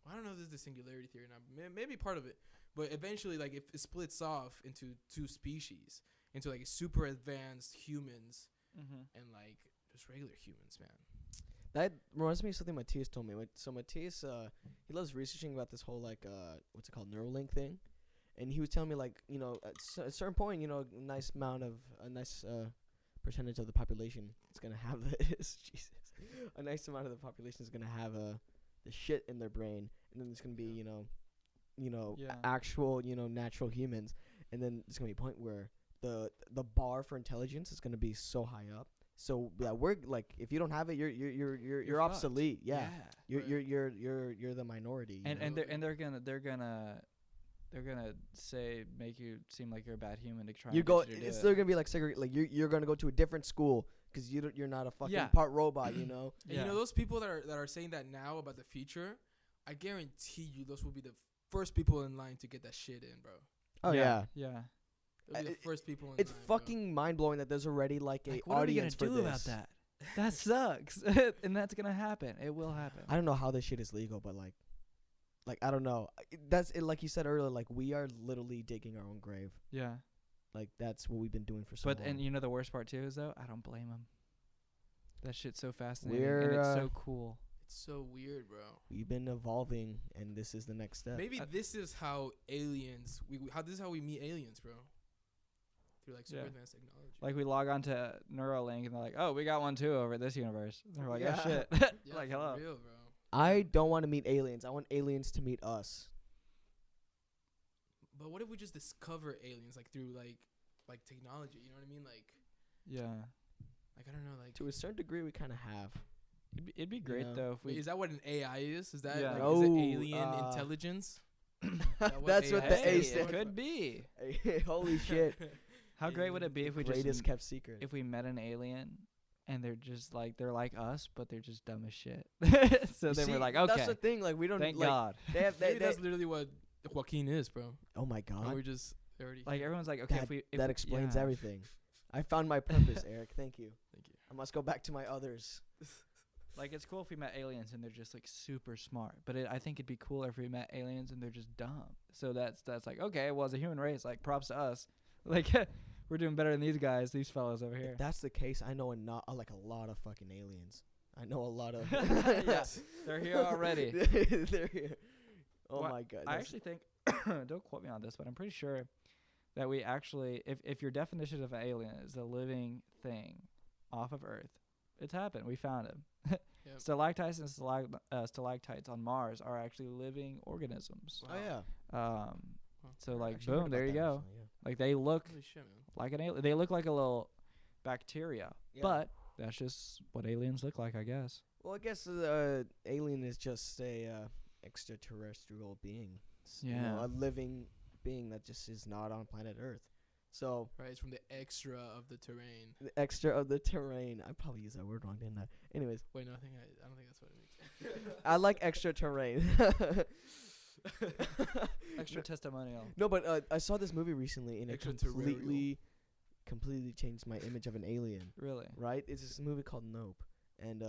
I don't know if this is the singularity theory or not. Maybe part of it, but eventually, like, if it splits off into two species, into like super advanced humans Mm-hmm. and like just regular humans, man. That reminds me of something Matthias told me. So Matthias, he loves researching about this whole like what's it called, Neuralink thing, and he was telling me like, you know, at a certain point, you know, a nice percentage of the population is gonna have this. Jesus, a nice amount of the population is gonna have the shit in their brain, and then there's gonna be Yeah. actual natural humans, and then there's gonna be a point where the bar for intelligence is gonna be so high up. So yeah, we're like, if you don't have it, you're fucked. obsolete. Yeah, right. you're the minority. you And know? they're gonna make you seem like you're a bad human to try. you and go. get you to do It's it. still gonna be like like you're gonna go to a different school because you're not a fucking Yeah. part robot. You know. And you know those people that are saying that now about the future, I guarantee you those will be the first people in line to get that shit in, bro. Oh yeah. Yeah. They'll be the It- first people in It's line, bro. fucking mind blowing that there's already like a Like, what are we gonna audience for do this. about that? That sucks, and that's gonna happen. It will happen. I don't know how this shit is legal, but like I don't know. That's it. Like you said earlier, like we are literally digging our own grave. Yeah. Like that's what we've been doing for so But long. and you know the worst part too is though, I don't blame them. That shit's so fascinating and We're, it's so cool. It's so weird, bro. We've been evolving, and this is the next step. Maybe this is how aliens. This is how we meet aliens, bro. Through like super Yeah. advanced technology. Like we log on to Neuralink and they're like, "Oh, we got one too over this universe." And we're like, Yeah. "Oh shit!" Yeah, like, for hello. real, bro. I don't want to meet aliens. I want aliens to meet us. But what if we just discover aliens like through like technology? You know what I mean? Like Yeah. I don't know. Like To a certain degree, we kind of have. It'd be great know. though if wait, we. is that what an AI is? Is that Yeah. like, No, is it alien uh, intelligence? That's what the Hey, A it stands could be. Holy shit! How great would it be if we Greatest just kept secret. if we met an alien and they're just like they're like us, but they're just dumb as shit. So You then see, we're like, okay, That's the thing. Like we don't. thank like, God. They have. Maybe that's literally what Joaquin is, bro. Oh my And god. we're just already. Like everyone's like, okay, if that explains yeah. everything. I found my purpose, Eric. Thank you. Thank you. I must go back to my others. Like it's cool if we met aliens and they're just like super smart, but I think it'd be cooler if we met aliens and they're just dumb. So that's like, okay, well as a human race, like props to us, like we're doing better than these guys, these fellows over here. If that's the case, I know like a lot of fucking aliens. I know a lot of. Yeah, they're here already. They're here. Oh Well, my god. I actually think, don't quote me on this, but I'm pretty sure that we actually, if your definition of an alien is a living thing off of Earth, it's happened. We found him. Yep. Stalactites and stalactites on Mars are actually living organisms. Oh yeah. So Huh. like, Actually heard boom, there about you that go. actually, yeah. Like they look Holy shit, man. like an alien. They look like a little bacteria, Yeah. but that's just what aliens look like, I guess. Well, I guess alien is just a extraterrestrial being. aliens. You know, Yeah. a living being that just is not on planet Earth. So Right, it's from the extra of the terrain. the extra of the terrain. I probably used that word wrong, didn't I? Anyways, Wait, no, I don't think that's what it means. I like extra terrain. Extra testimonial. No, but I saw this movie recently and it Extraterrestrial. completely changed my image of an alien. Really? Right? It's this movie called Nope, and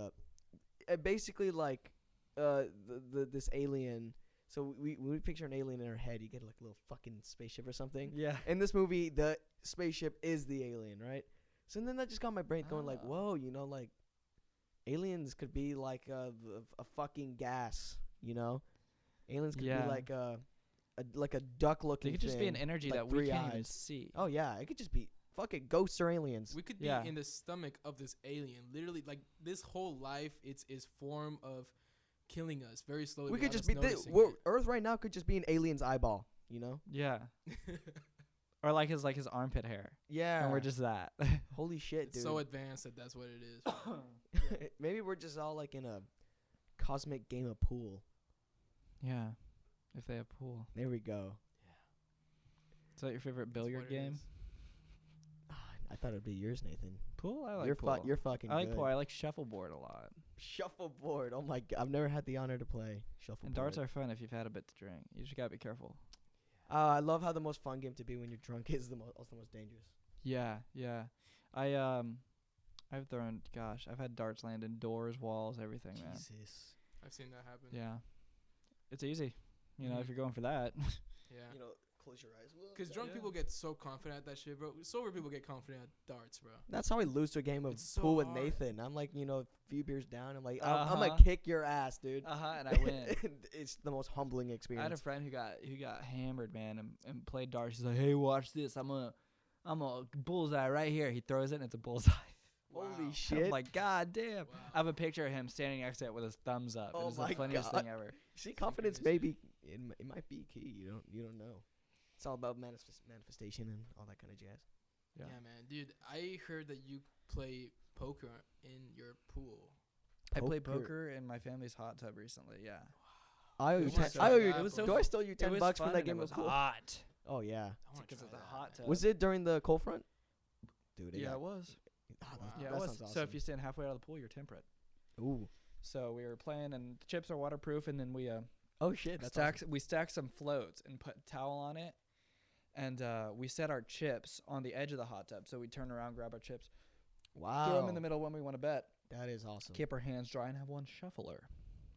basically like this alien. So when we picture an alien in our head, you get like a little fucking spaceship or something. Yeah. In this movie, the spaceship is the alien, right? So then that just got my brain going like, Ah. whoa, you know, like aliens could be like a fucking gas, you know? Aliens could Yeah. be like a duck looking. They could just be an thing, energy like that we 3 can't even eyes. see. Oh yeah, it could just be fucking ghosts or aliens. We could be Yeah. in the stomach of this alien. Literally, like this whole life, it's is form of killing us very slowly. We could without just us be noticing Earth right now could just be an alien's eyeball, you know? Yeah. it. Or like his armpit hair. Yeah. And we're just that. holy shit, It's dude. so advanced that that's what it is. Maybe we're just all like in a cosmic game of pool. Yeah. If they have pool. There we go. Is that your favorite That's billiard what it game? is. I thought it'd be yours, Nathan. Pool? I like you're pool. you're fucking I like good. pool. I like shuffleboard a lot. Shuffleboard. Oh my god, I've never had the honor to play shuffleboard. And darts are fun if you've had a bit to drink. You just gotta be careful. I love how the most fun game to be when you're drunk is also the most dangerous. Yeah, yeah. I've thrown. Gosh, I've had darts land in doors, walls, everything, man. Jesus. I've seen that happen. Yeah, it's easy. You know, Mhm. if you're going for that. Yeah. You know, close your eyes. Because drunk Yeah. people get so confident at that shit, bro. Sober people get confident at darts, bro. That's how I lose to a game of It's so pool with hard. Nathan. I'm like, you know, a few beers down. I'm like, I'm gonna Uh-huh. kick your ass, dude. And I win. It's the most humbling I experience. had a friend who got hammered, man, and played darts. He's like, "Hey, watch this. I'm a bullseye right here." He throws it, and it's a bullseye. Holy Wow. I'm shit. like, God damn. Wow. I have a picture of him standing next to it with his thumbs up. Oh It's the my funniest God. thing ever. See, confidence Synchronicity. maybe it might be key. You don't know. It's all about manifestation and all that kind of jazz. Yeah. Yeah, man. Dude, I heard that you play poker in your pool. I played Poker. poker in my family's hot tub recently. Yeah. I owe you It was 10. so I owe you. bad, It was so Do I still you It $10 was bucks fun from that and game it of was pool? hot Oh yeah. I wanna Because try it's a that. hot tub. Was it during the cold front? Dude. Yeah, it was. Oh, Wow. Yeah, that it was. sounds awesome. So if you stand halfway out of the pool, you're temperate. Ooh. So we were playing, and the chips are waterproof, and then we Oh shit. That's stacked some floats and put towel on it, and we set our chips on the edge of the hot tub. So we turn around, grab our chips, awesome. Wow. throw them in the middle when we want to bet, That is awesome. keep our hands dry, and have one shuffler.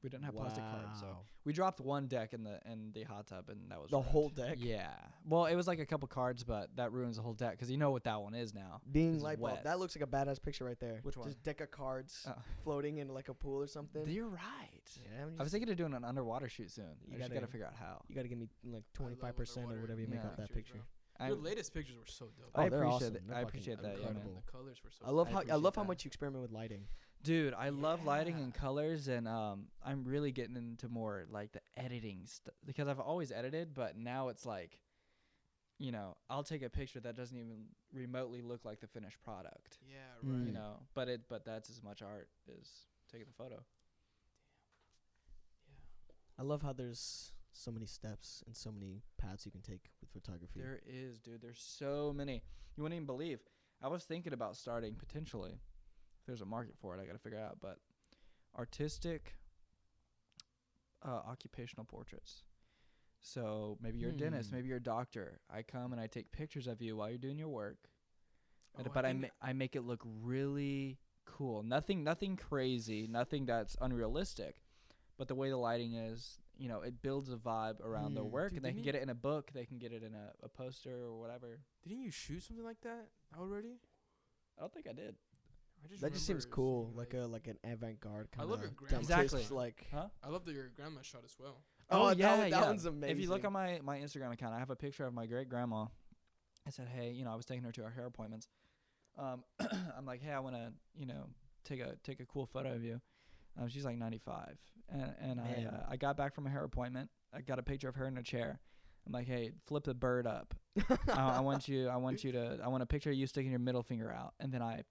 We didn't have plastic cards, so Wow. we dropped one deck in the hot tub, and that was The ruined. whole deck? Yeah. Well, it was like a couple cards, but that ruins the whole deck because you know what that one is now. Being It's light bulb. wet. That looks like a badass picture right there. Which one? Just deck of cards Oh. floating in like a pool or something. You're right. Yeah, I was thinking of doing an underwater shoot soon. You I just gotta- gotta figure out how. You gotta give me like I love 25% or underwater whatever you make Yeah. off that pictures, picture. bro. Your latest pictures were so dope. Oh, I they're appreciate awesome. it. They're I fucking appreciate that, yeah, man. incredible. The colors were so I love I how appreciate that. much you experiment with lighting. Dude, I love lighting Yeah. and colors, and I'm really getting into more like the editing stuff because I've always edited, but now it's like, you know, I'll take a picture that doesn't even remotely look like the finished product. Yeah, Mm. right. You know, but that's as much art as taking the photo. I love how there's so many steps and so many paths you can take with photography. There is, dude. There's so many. You wouldn't even believe. I was thinking about starting potentially. If there's a market for it, I got to figure out. But artistic, occupational portraits. So maybe you're a dentist, maybe you're a doctor. I come and I take pictures of you while you're doing your work. Oh, But think I make it look really cool. Nothing crazy. Nothing that's unrealistic. But the way the lighting is, you know, it builds a vibe around their Mm. work, Dude, and they can didn't get it in a book. They can get it in a poster or whatever. Didn't you shoot something like that already? I don't think I did. That just seems remember cool, seeing, like an avant-garde I kind love your of grandma. Exactly. like. Huh? I love that your grandma shot as well. Oh, yeah, that one's amazing. If you look on my Instagram account, I have a picture of my great grandma. I said, hey, you know, I was taking her to our hair appointments. I'm like, hey, I want to, you know, take a cool photo of you. She's like 95, and Man. I got back from a hair appointment. I got a picture of her in a chair. I'm like, hey, flip the bird up. I want a picture of you sticking your middle finger out, and then I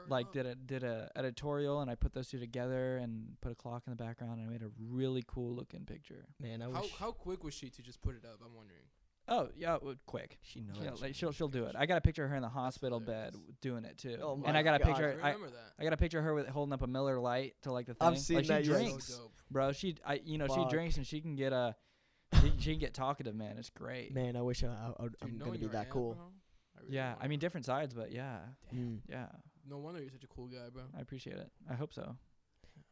like did a editorial, and I put those two together and put a clock in the background, and I made a really cool looking picture. Man, I How wish how quick was she to just put it up? I'm wondering. Oh yeah, quick. she knows. Yeah, like she'll do it. I got a picture of her in the hospital bed hilarious. doing it too. Oh And my I got a God. picture. I I remember that. I got a picture of her with holding up a Miller Lite to like the thing. I've seen like, that, she yes. drinks, So dope. bro. She Fuck. drinks and she can get she can get talkative, man. It's great. Man, I wish I'm Dude, gonna knowing be your that aunt, cool. bro, really Yeah, I wanna- mean different sides, but yeah, yeah. No wonder you're such a cool guy, bro. I appreciate it. I hope so.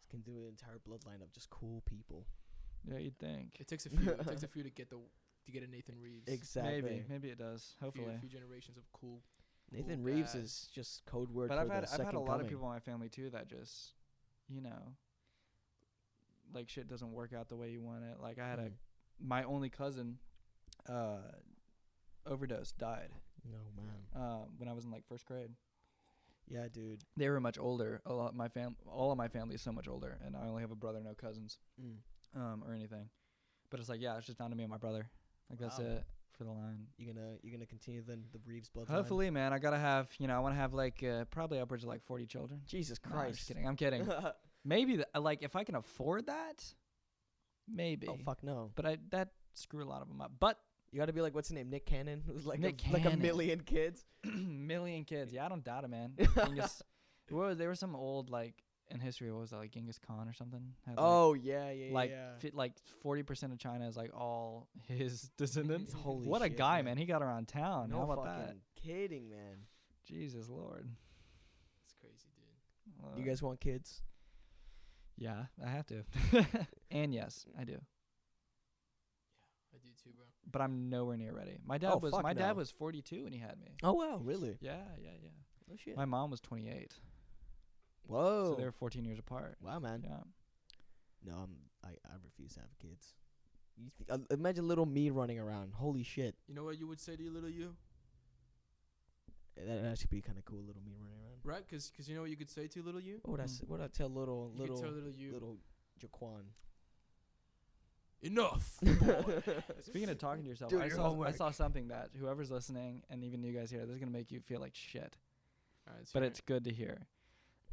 Can do an entire bloodline of just cool people. Yeah, you'd think. It takes a few. It takes a few to get a Nathan Reeves. Exactly. Maybe it does. A Hopefully. few generations of cool. Nathan cool Reeves guys. is just code word But for I've the had second a lot coming. of people in my family too that just, you know, like shit doesn't work out the way you want it. Like I had my only cousin, overdose, died. No man. When I was in like first grade. Yeah, dude. They were much older. All of my family is so much older, and I only have a brother, no cousins, or anything. But it's like, yeah, it's just down to me and my brother. Like that's Wow. it for the line. You gonna continue then the Reeves bloodline? Hopefully, man. I gotta have, I want to have like probably upwards of like 40 children. Jesus No, I'm just Christ. kidding. I'm kidding. Maybe like if I can afford that, maybe. Oh fuck no. But that screw a lot of them up. But You gotta be like, what's his name? Nick Cannon. Who's like Nick like a Cannon. million kids. million kids. Yeah, I don't doubt it, man. Genghis, there was some old like in history. What was that, like Genghis Khan or something? Had, Oh yeah. like 40% of China is like all his descendants. Holy what a shit, guy, man. He got around town. No How about fucking that? kidding, man. Jesus Lord. It's crazy, dude. You guys want kids? Yeah, I have to. And yes, I do. I do too, bro. But I'm nowhere near ready. My dad Oh, was fuck no. 42 when he had me. Oh wow, really? Yeah. Oh shit. My mom was 28. Whoa. So they were 14 years apart. Wow, man. Yeah. No, I refuse to have kids. Imagine little me running around. Holy shit. You know what you would say to your little you, That'd actually be kind of cool, little me running around. right? Because you know what you could say to little you. What would I say? What would I tell little You could tell little you, little Jaquan? enough. Speaking of talking to yourself, Do I your saw homework. something that whoever's listening, and even you guys here, this is gonna make you feel like shit. All right, let's But hear it's good to hear.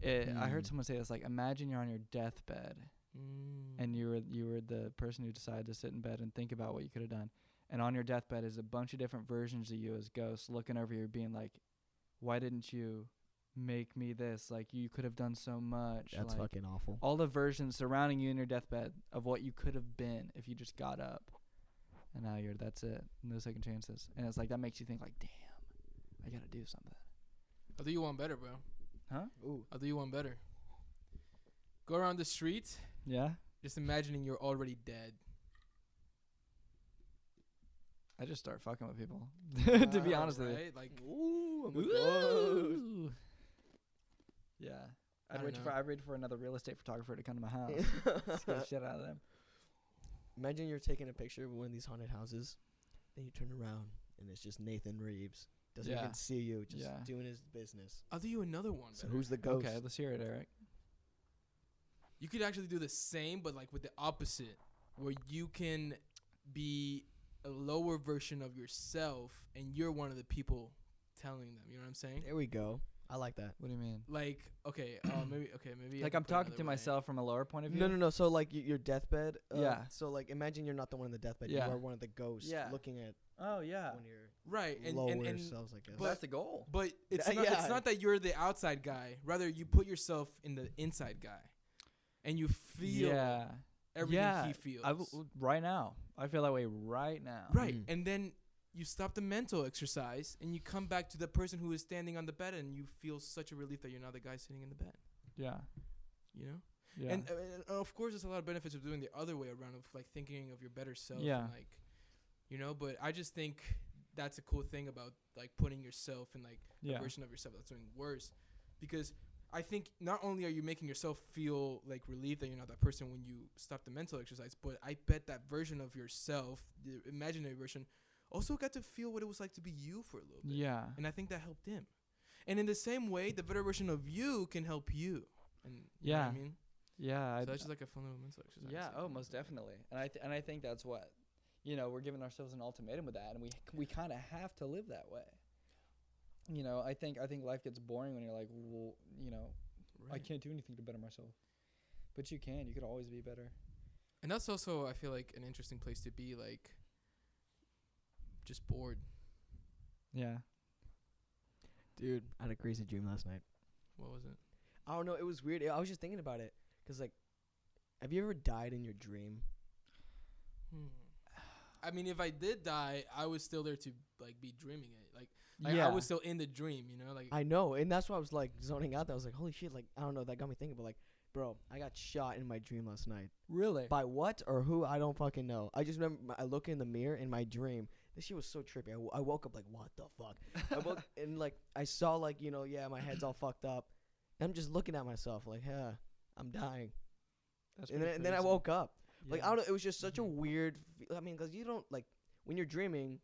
I heard Mm. someone say this, like, imagine you're on your deathbed, it. and you were the person who decided to sit in bed and think about what you could have done. And on your deathbed is a bunch of different versions of you as ghosts looking over you, being like, "Why didn't you make me this? Like, you could have done so much." That's like, fucking awful. all the versions surrounding you in your deathbed of what you could have been if you just got up. And now that's it. No second chances. And it's like, that makes you think like, damn, I gotta do something. I'll do you one better, bro. Huh? Ooh. I'll do you one better. Go around the street, Yeah? just imagining you're already dead. I just start fucking with people. To be honest with you. right? Like, Ooh. I'm a ghost. Ooh. Yeah. I don't know. I'd wait for another real estate photographer to come to my house. Scare the shit out of them. Imagine you're taking a picture of one of these haunted houses, then you turn around and it's just Nathan Reeves. Doesn't Yeah. even see you, just Yeah. doing his business. I'll do you another one. So better. who's the ghost? Okay, let's hear it, Eric. You could actually do the same, but like with the opposite, where you can be a lower version of yourself, and you're one of the people telling them. You know what I'm saying? There we go. I like that. What do you mean? Like, maybe. I Like can I'm put it talking another to way. myself from a lower point of view? No. So like your deathbed. Yeah. So like imagine you're not the one in the deathbed. Yeah. You are one of the ghosts. Yeah. Looking at Oh, yeah. one of your Right, and lower and selves, I guess. but- That's the goal. but it's Yeah, not. yeah. It's not that you're the outside guy. Rather, you put yourself in the inside guy, and you feel Yeah. everything yeah. he feels. Right now. I feel that way right now. Right, Mm. and then you stop the mental exercise, and you come back to the person who is standing on the bed, and you feel such a relief that you're not the guy sitting in the bed. Yeah. You know. Yeah. And of course, there's a lot of benefits of doing the other way around, of like thinking of your better self. Yeah. And, like, but I just think that's a cool thing about like putting yourself in like yeah. a version of yourself that's doing worse, because I think not only are you making yourself feel like relieved that you're not that person when you stop the mental exercise, but I bet that version of yourself, the imaginary version, also got to feel what it was like to be you for a little bit. Yeah. And I think that helped him. And in the same way, the better version of you can help you. And you know what I Yeah. mean? Yeah. So that's just like a fun little mental exercise. Yeah. I Oh, think. most definitely. And I think that's what, we're giving ourselves an ultimatum with that, and we kind of have to live that way. you know, I think life gets boring when you're like, well, you know, I Right. can't do anything to better myself. But you can. You could always be better. And that's also, I feel like, an interesting place to be, like, just bored. Yeah. Dude, I had a crazy dream last night. What was it? I don't know. It was weird. I was just thinking about it. 'Cause, like, have you ever died in your dream? I mean, if I did die, I was still there to, like, be dreaming it. Like, Yeah. I was still in the dream, you know? Like, I know. And that's why I was, like, zoning out. I was like, holy shit. Like, I don't know. That got me thinking. But, like, bro, I got shot in my dream last night. Really? By what or who? I don't fucking know. I just remember I look in the mirror in my dream. This shit was so trippy. I woke up like, what the fuck? I woke and like I saw like, you know, yeah, my head's all fucked up. And I'm just looking at myself like, yeah, I'm dying. That's And pretty then I crazy. woke up. Like, Yeah. I don't know. It was just such a weird. I mean, 'cause you don't like when you're dreaming,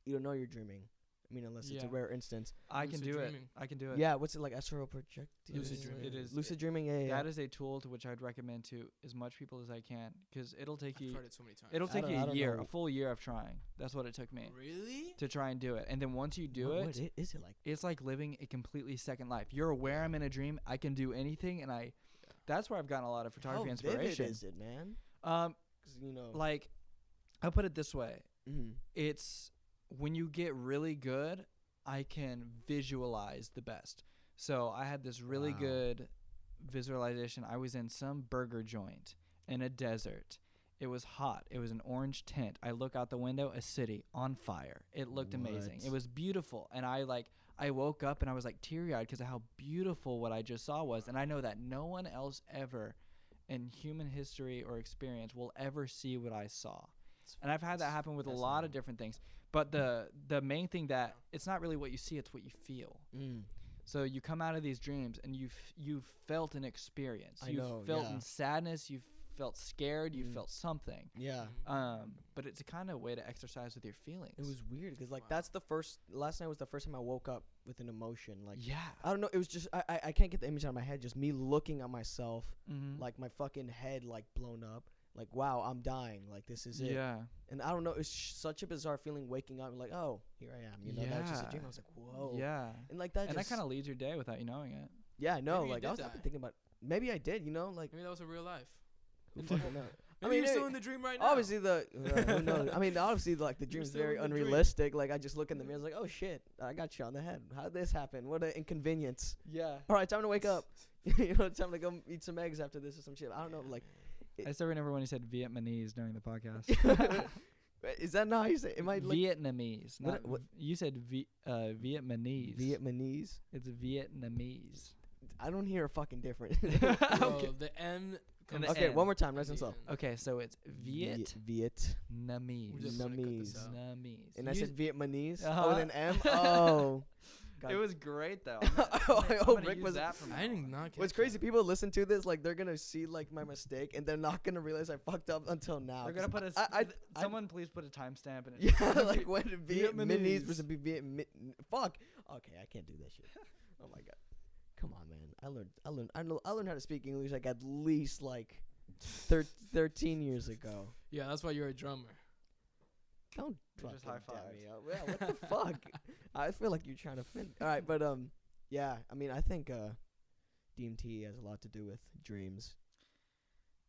you don't know you're dreaming. I mean, unless it's a Yeah. rare instance. I can Lucid do dreaming. it. I can do it. Yeah. What's it like? Astral projecting. Lucid dreaming. It is. Lucid dreaming. Yeah. That is a tool to which I'd recommend to as much people as I can, because it'll take I've you. tried it so many times. It'll I take don't- you I a don't year, know. a full year of trying. That's what it took me Really? to try and do it. And then once you do What it, is it like? it's like living a completely second life. You're aware I'm in a dream. I can do anything, and that's where I've gotten a lot of photography How inspiration. vivid is it, man? 'Cause, 'Cause, you know. like, I'll put it this way: Mhm. it's when you get really good, I can visualize the best. So I had this really Wow. good visualization. I was in some burger joint in a desert. It was hot. It was an orange tint. I look out the window, a city on fire. It looked amazing. What? It was beautiful. And I woke up and I was like teary-eyed because of how beautiful what I just saw was. And I know that no one else ever in human history or experience will ever see what I saw. And I've had that happen with a lot of different things. But the main thing that it's not really what you see, it's what you feel. Mm. So you come out of these dreams and you've felt an experience. I You've know, felt yeah. in sadness. You've felt scared. You Mm. felt something. Yeah. But it's a kind of way to exercise with your feelings. It was weird because like Wow. that's the first. Last night was the first time I woke up with an emotion. Like yeah. I don't know. It was just I can't get the image out of my head. Just me looking at myself, Mm-hmm. like my fucking head like blown up. Like wow, I'm dying. Like this is it. Yeah. And I don't know. It's such a bizarre feeling waking up and like oh here I am. You know that's just a Yeah. dream. I was like whoa. Yeah. And like that. And just, that kind of leads your day without you knowing it. yeah. No. Maybe you Like did I've been die. thinking about. Maybe I did. You know like Maybe that was a real life. who fucking knows? Maybe you're it- still in the dream right now. Obviously who knows? I mean, obviously, like the dream's still very in the dream. unrealistic. Like I just look in the mirror, I was like, oh shit, I got shot in the head. How did this happen? What an inconvenience. Yeah. All right, time to wake up. You know, time to go eat some eggs after this or some shit. I don't know. Like, I still remember when he said Vietnamese during the podcast. is that not how you say? It might like Vietnamese. What- Not what- you said Vietnamese. Vietnamese. It's Vietnamese. I don't hear a fucking different. Bro, Okay. the M. And Comes the Okay, N. one more time. Nice in and the slow. end. Okay, so it's Vietnamese. We're just gonna cut this Vietnamese. out. Vietnamese. And I You said Vietnamese. Uh-huh. Oh, with an M. Oh. God. it was great though. I I'm hope gonna Rick use was. that from I now did on. not catch What's crazy? that. People listen to this like they're gonna see like my mistake, and they're not gonna realize I fucked up until now. We're gonna 'cause put a. I- someone please put a timestamp in it. Yeah, like when Vietnamese Vietnamese. versus Vietnamese. Fuck. Okay, I can't do that shit. Oh my god. Come on, man. I learned how to speak English like at least like 13 years ago. Yeah, that's why you're a drummer. Don't You just fucking dab high-fived. me up. Yeah, what the fuck? I feel like you're trying to fin. All right, but yeah. I mean, I think DMT has a lot to do with dreams.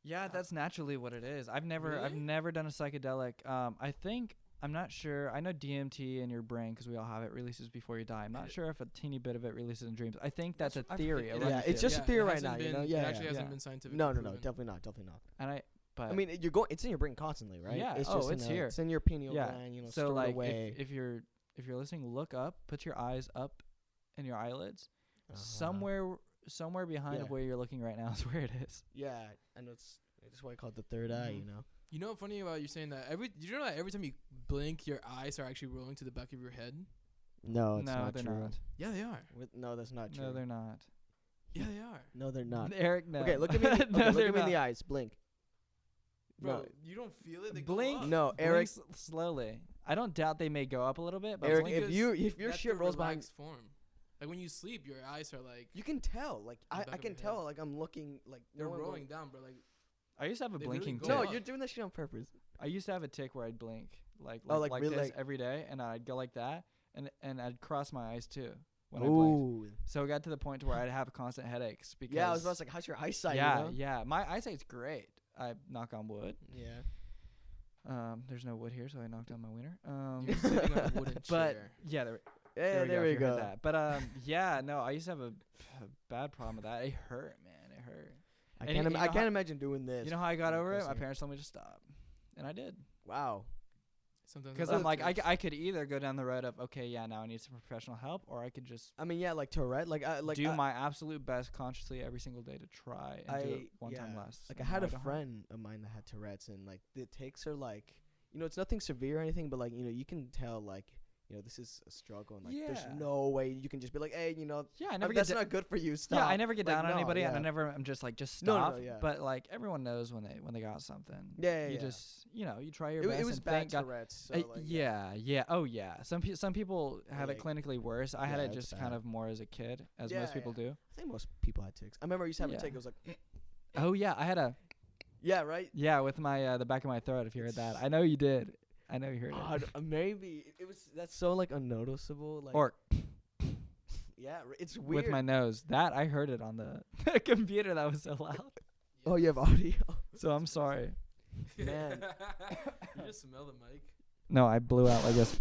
Yeah, that's naturally what it is. I've never Really? done a psychedelic. I think I'm not sure. I know DMT in your brain because we all have it releases before you die. I'm not sure if a teeny bit of it releases in dreams. I think that's a I've theory. heard- around yeah, the it's theory. just a it theory right hasn't now, you been- know? Yeah, it actually yeah. hasn't Yeah. been scientifically No, proven. definitely not. And but I mean, you're going. It's in your brain constantly, right? Yeah, It's oh, just it's in here. It's in your pineal yeah. gland. You know, So stored like away. if you're listening, look up, put your eyes up in your eyelids. Uh-huh. Somewhere behind of Yeah. where you're looking right now is where it is. Yeah, I know it's why I call it the third eye. Mhm. You know. You know what's funny about you saying that? Did you know that every time you blink, your eyes are actually rolling to the back of your head? No, it's no, not they're true. not. Yeah, they are. No, that's not true. No, they're not. Yeah, they are. No, they're not. Eric, no. Okay, look at me. No, Look they're at me in not. the eyes. Blink. Bro, you don't feel it? They Blink. Go up. No, Blink Eric. Slowly. I don't doubt they may go up a little bit, but Eric, blink if Because your that's shit the rolls behind, relaxed form. Like when you sleep, your eyes are like you can tell. Like the I back of can your tell. head. Like I'm looking. Like they're no one will- rolling down, bro. Like I used to have a They literally blinking go tick. No, up. you're doing that shit on purpose. I used to have a tick where I'd blink like Oh, like like really, this like- every day, and I'd go like that, and I'd cross my eyes too when I blinked. Ooh. So it got to the point to where I'd have constant headaches because Yeah, I was about to say, how's your eyesight? yeah, You know? yeah, my eyesight's great. I knock on wood. Yeah. There's no wood here, so I knocked on my wiener. You're sitting on a wooden But chair. yeah, Yeah, there if we you heard go. that. But yeah, no, I used to have a bad problem with that. It hurt, man. It hurt. I And can't. you I know can't how- imagine doing this. You know how I got when over it? My closer. parents told me to stop, and I did. Wow. Sometimes Because I I'm like, think- I could either go down the road of okay, yeah, now I need some professional help, or I could just I mean, yeah, like Tourette, do my absolute best consciously every single day to try and do it one time less. Like and I had now a don't have it. friend of mine that had Tourette's, and like the takes are like, it's nothing severe or anything, but like you can tell like this is a struggle, and like there's Yeah. no way you can just be like, hey, Yeah, I never get that's da- not good for you. Stop. yeah, I never get Like, down on no, anybody, and I yeah. never I'm just like just No, no, stop. no, yeah. But like everyone knows when they got something. Yeah, You yeah. just you try your It, best. it was and bad thank God. Tourette's. So like, yeah. Oh yeah. Some people have it Like, clinically worse. I had yeah, it it's just kind bad. of more as a kid, as Yeah, most people yeah. do. I think most people had tics. I remember I used to have Yeah. a tick. It was like, Oh yeah, I had a yeah, right. with my the back of my throat. If you heard that, I know you did. I know you heard it. God, maybe it was. That's so like unnoticeable. Like, Or yeah, it's weird. with my nose. That I heard it on the computer. That was so loud. Oh, you have audio. So I'm sorry. Man. You just smell the mic. No, I blew out like this.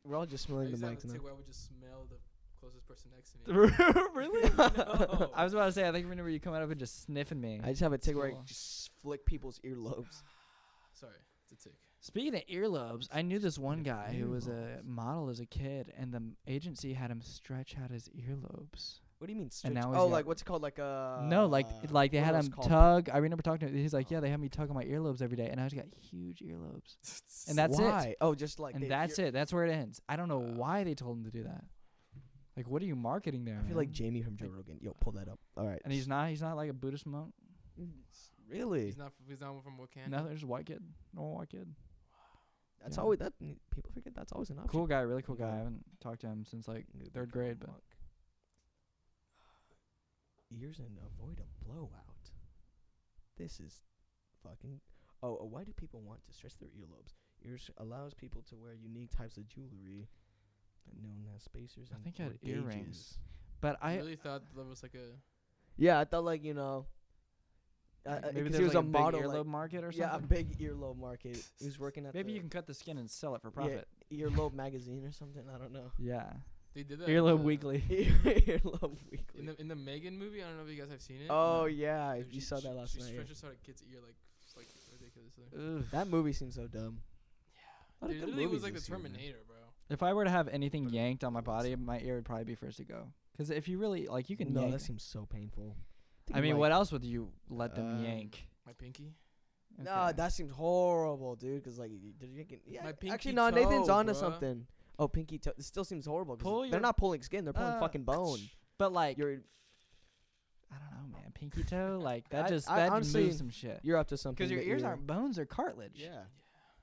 We're all just I smelling the used to have mics a now. tick where I would just smell the closest person next to me. Really? No. I was about to say. I think whenever you come out of it, just sniffing me. I just have a tick where I Cool. just flick people's earlobes. Sorry, it's a tick. Speaking of earlobes, I knew this one guy who was a model as a kid, and the agency had him stretch out his earlobes. What do you mean? And Stretch? now he's Oh, got- like what's it called? Like No, like what they are had those him called? tug. I remember talking to him. He's like, yeah, they had me tug on my earlobes every day, and I just got huge earlobes. And that's Why? it. Oh, just like And they- that's you're- it. That's where it ends. I don't know why they told him to do that. Like, what are you marketing there? I feel like man? Jamie from Joe Rogan. Yo, pull that up. All right. And he's not like a Buddhist monk. Really. He's not from Joaquin. No, there's a white kid, normal white kid. That's Yeah. always that. People forget that's always an option. Cool guy, really cool guy. Yeah. I haven't talked to him since like Need to third become a grade, but monk. Ears and avoid a blowout. This is fucking. Oh, why do people want to stretch their earlobes? Ears allows people to wear unique types of jewelry, known as spacers. I and think I had or gauges. earrings. But I I really thought that was like a. Yeah, I thought like maybe 'cause there's he was like a big model, earlobe like, market or yeah, a something. big earlobe market. He was working at Maybe the you can cut the skin and sell it for yeah, profit. earlobe magazine or something. I don't know. Yeah, They did that. Earlobe in the- Weekly. Earlobe weekly. In the Megan movie, I don't know if you guys have seen it. Oh yeah, She- you saw she- that last she night. yeah. stretches out a kid's ear like ridiculously. Ugh. That movie seems so dumb. A lot of Dude, good literally, it was movies like the this year, man. Terminator, bro. If I were to have anything But yanked on my body, awesome. my ear would probably be first to go. Because if you really like, you can No, yank. that seems so painful. I mean, what else would you let them yank? My pinky. No, Okay. that seems horrible, dude. Cause like, did you get? Yeah, My actually, pinky no. Nathan's toe, onto bruh. something. Oh, pinky toe. It still seems horrible. 'Cause Pull they're your- not pulling skin. They're pulling fucking bone. But like, You're I don't know, man. Pinky toe, like that I- just I that honestly- moves some shit. you're up to something. Because your that ears you're- aren't bones; they're cartilage. Yeah. What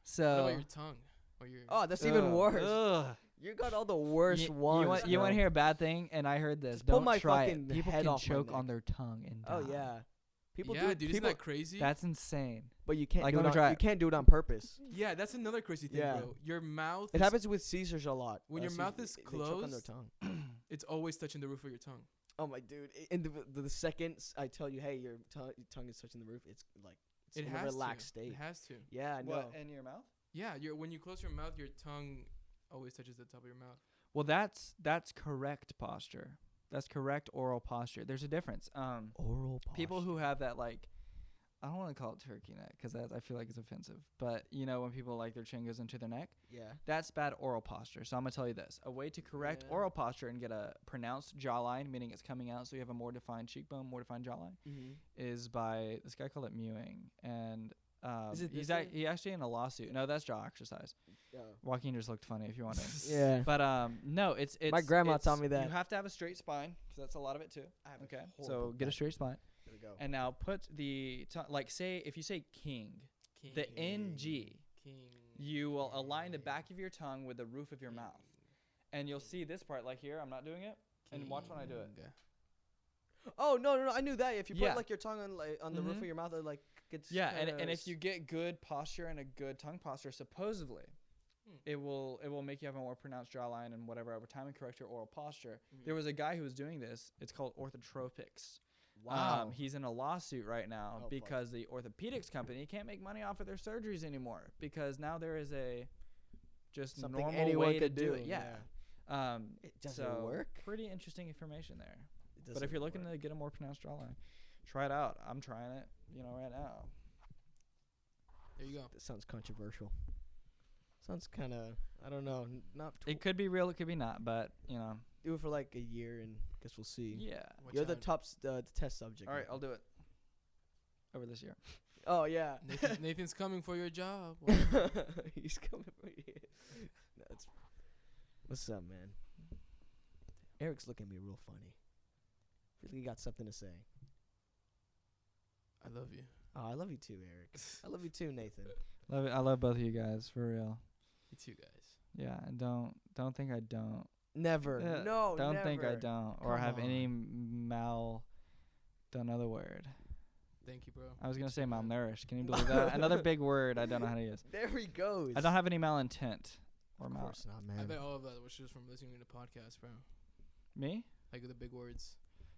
So. about your tongue? Or your Oh, that's even worse. Ugh. You got all the worst ones. You want to bro. hear a bad thing? And I heard this. Just pull Don't my try fucking it. People head can off my choke neck. on their tongue and Oh die. yeah. People yeah, do. dude, people, isn't that crazy? That's insane. but you can't like, do let it me try on, it. you can't do it on purpose. Yeah, that's another crazy thing, Yeah. bro. Your mouth. It is- happens with Caesars a lot. When your mouth is they choke on their closed, tongue. It's always touching the roof of your tongue. Oh my dude! In the second I tell you, hey, your tongue is touching the roof, it's like it's It in a has relaxed to. state. It has to. Yeah, I know. in your mouth? Yeah, when you close your mouth, your tongue always touches the top of your mouth. Well, that's correct posture. That's correct oral posture. There's a difference. Oral People who have that like, I don't want to call it turkey neck because I feel like it's offensive. But you know when people like their chin goes into their neck, yeah. that's bad oral posture. So I'm gonna tell you this: a way to correct Yeah. oral posture and get a pronounced jawline, meaning it's coming out, so you have a more defined cheekbone, more defined jawline, Mm-hmm. is by this guy called it mewing, and Is it he's this one? he actually in a lawsuit. No, that's jaw exercise. Joaquin just looked funny if you want to. Yeah. But no, it's My grandma it's- taught me that. You have to have a straight spine because that's a lot of it too. I have a Okay, so horrible get a back. straight spine, There we go. and now put the like say if you say king, the ng, King. you will align the back of your tongue with the roof of your mouth, and you'll see this part like here. I'm not doing it, and watch when I do it. Oh no! I knew that. If you Yeah. put like your tongue on the roof Mhm. of your mouth, it like gets Yeah, and kinda if you get good posture and a good tongue posture, supposedly, it will make you have a more pronounced jawline and whatever over time and correct your oral posture. Mhm. There was a guy who was doing this. It's called orthotropics. Wow. He's in a lawsuit right now Oh, fuck. because the orthopedics company can't make money off of their surgeries anymore because now there is a just Something normal anyone way to could do do, it. Yeah. Does so it work? Pretty interesting information there. It But if doesn't you're looking work. to get a more pronounced jawline, try it out. I'm trying it, right now. There you go. That sounds controversial. Sounds kind of, I don't know, not. It could be real, it could be not, but Do it for like a year, and guess we'll see. yeah. Watch You're the out. top test subject. All right, man. I'll do it over this year. Oh yeah. Nathan's coming for your job. He's coming for you. That's. What's up, man? Eric's looking at me real funny. Feel like he got something to say. I love you. Oh, I love you too, Eric. I love you too, Nathan. Love it. I love both of you guys for real. You too, guys. Yeah, and don't think I don't. Never. Yeah, No, don't never. think I don't or Come have any on. done other word. Thank you, bro. I was gonna It's say been good. malnourished. Can you believe that? Another big word I don't know how to use. There he goes. I don't have any malintent or Of mal. course not, man. I bet all of that was just from listening to podcasts, bro. Me? Like the big words.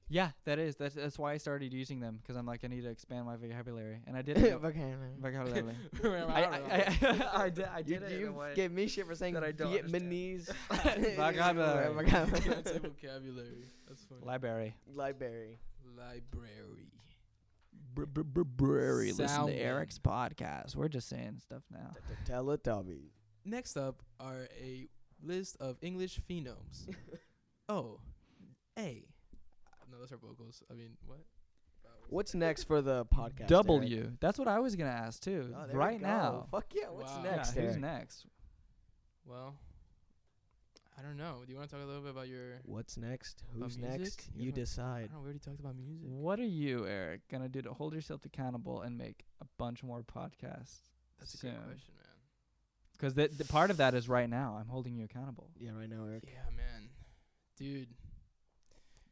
Yeah, that's why I started using them because I'm like I need to expand my vocabulary, and I did it. Vocabulary. I did it in a You way gave me shit for saying that I don't Vietnamese. Vocabulary. You can't say vocabulary. That's funny. library. Library. Library. Library. Listen to Sound Eric's podcast. We're just saying stuff now. Teletubby. Next up are a list of English phenomes. O. A. No, those are vocals. I mean, what? What's next for the podcast? Eric? W. That's what I was gonna ask too. Oh, there we right go. now. Fuck yeah. What's Wow. next? Yeah, who's Eric? next? Well, I don't know. Do you want to talk a little bit about your? What's next? About Who's music? next? You You wanna- I decide. don't know. We already talked about music. What are you, Eric, gonna do to hold yourself accountable and make a bunch more podcasts? That's a soon? good question, man. Because the part of that is right now. I'm holding you accountable. Yeah, right now, Eric. Yeah, man. Dude.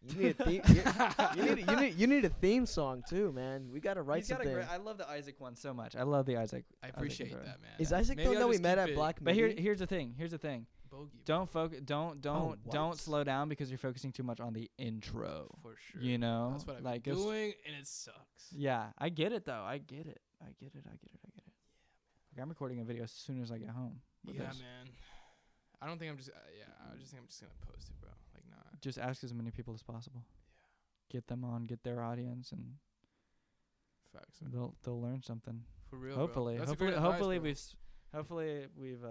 You need a theme. you need a theme song too, man. We gotta write He's got a something. great, I love the Isaac one so much. I love the Isaac. I appreciate intro. that, man. Is Isaac the Maybe one I'll that we just met keep at it Black But Midi? here's the thing. Here's the thing. Bogey. Don't focus. Don't what? slow down because you're focusing too much on the intro. For sure. You know, That's what I've like been it's- doing, and it sucks. Yeah, I get it though. I get it. Like I'm recording a video as soon as I get home. with Yeah, this. man. I don't think I'm just. I just think I'm just gonna post it, bro. Like, nah. Just ask as many people as possible. Get them on, get their audience, and Facts. Man. they'll learn something. For real. Hopefully, Bro. That's a great hopefully advice, we've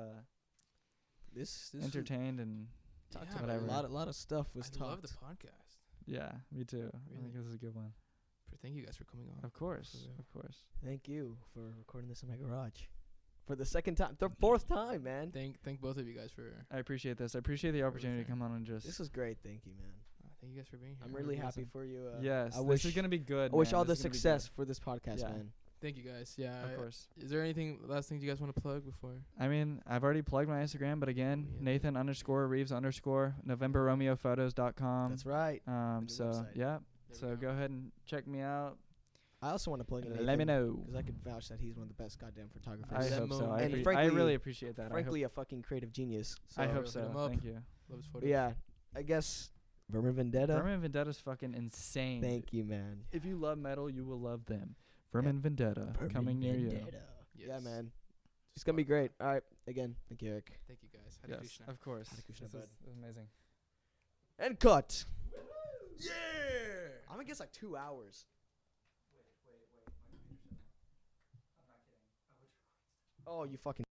This entertained and bro. talked Yeah, to man. whatever. a lot of stuff was I love the talked. podcast. yeah, me too. I Really? think this is a good one. Thank you guys for coming on. Of course, real. of course. Thank you for recording this in my garage, for the second time, the fourth time, man. Thank both of you guys for. I appreciate this. I appreciate the opportunity to Everything. come on and just. This was great. Thank you, man. Thank you guys for being here. I'm really happy listen. for you. yes, I this wish is gonna be good. I wish man. all the This is gonna be success for this podcast, Yeah. man. Thank you guys. Yeah. good. Of course. Is there anything last things you guys want to plug before? I mean, I've already plugged my Instagram, but again, Oh, yeah. Nathan_Reeves_ NovemberRomeoPhotos.com. That's right. the new So website. yeah. There So we go ahead and check me out. I also want to plug in Let me know. because I could vouch that he's one of the best goddamn photographers. I hope so. And I frankly- really appreciate that. Frankly, a fucking creative genius. I hope Hit him so. up. Thank you. Love his But photos. yeah, I guess Vermin Vendetta. Vermin Vendetta's fucking insane. Thank you, man. If you love metal, you will love them. Vermin Vendetta Vermin coming near you. Vendetta. Yes. Yeah, man. It's Just gonna be follow. great. All right. Again, thank you, Eric. Thank you guys. Hare Yes, Krishna. of course. Hare Krishna, This bud. is amazing. And cut. Yeah. I'm gonna guess like 2 hours. Oh, you fucking.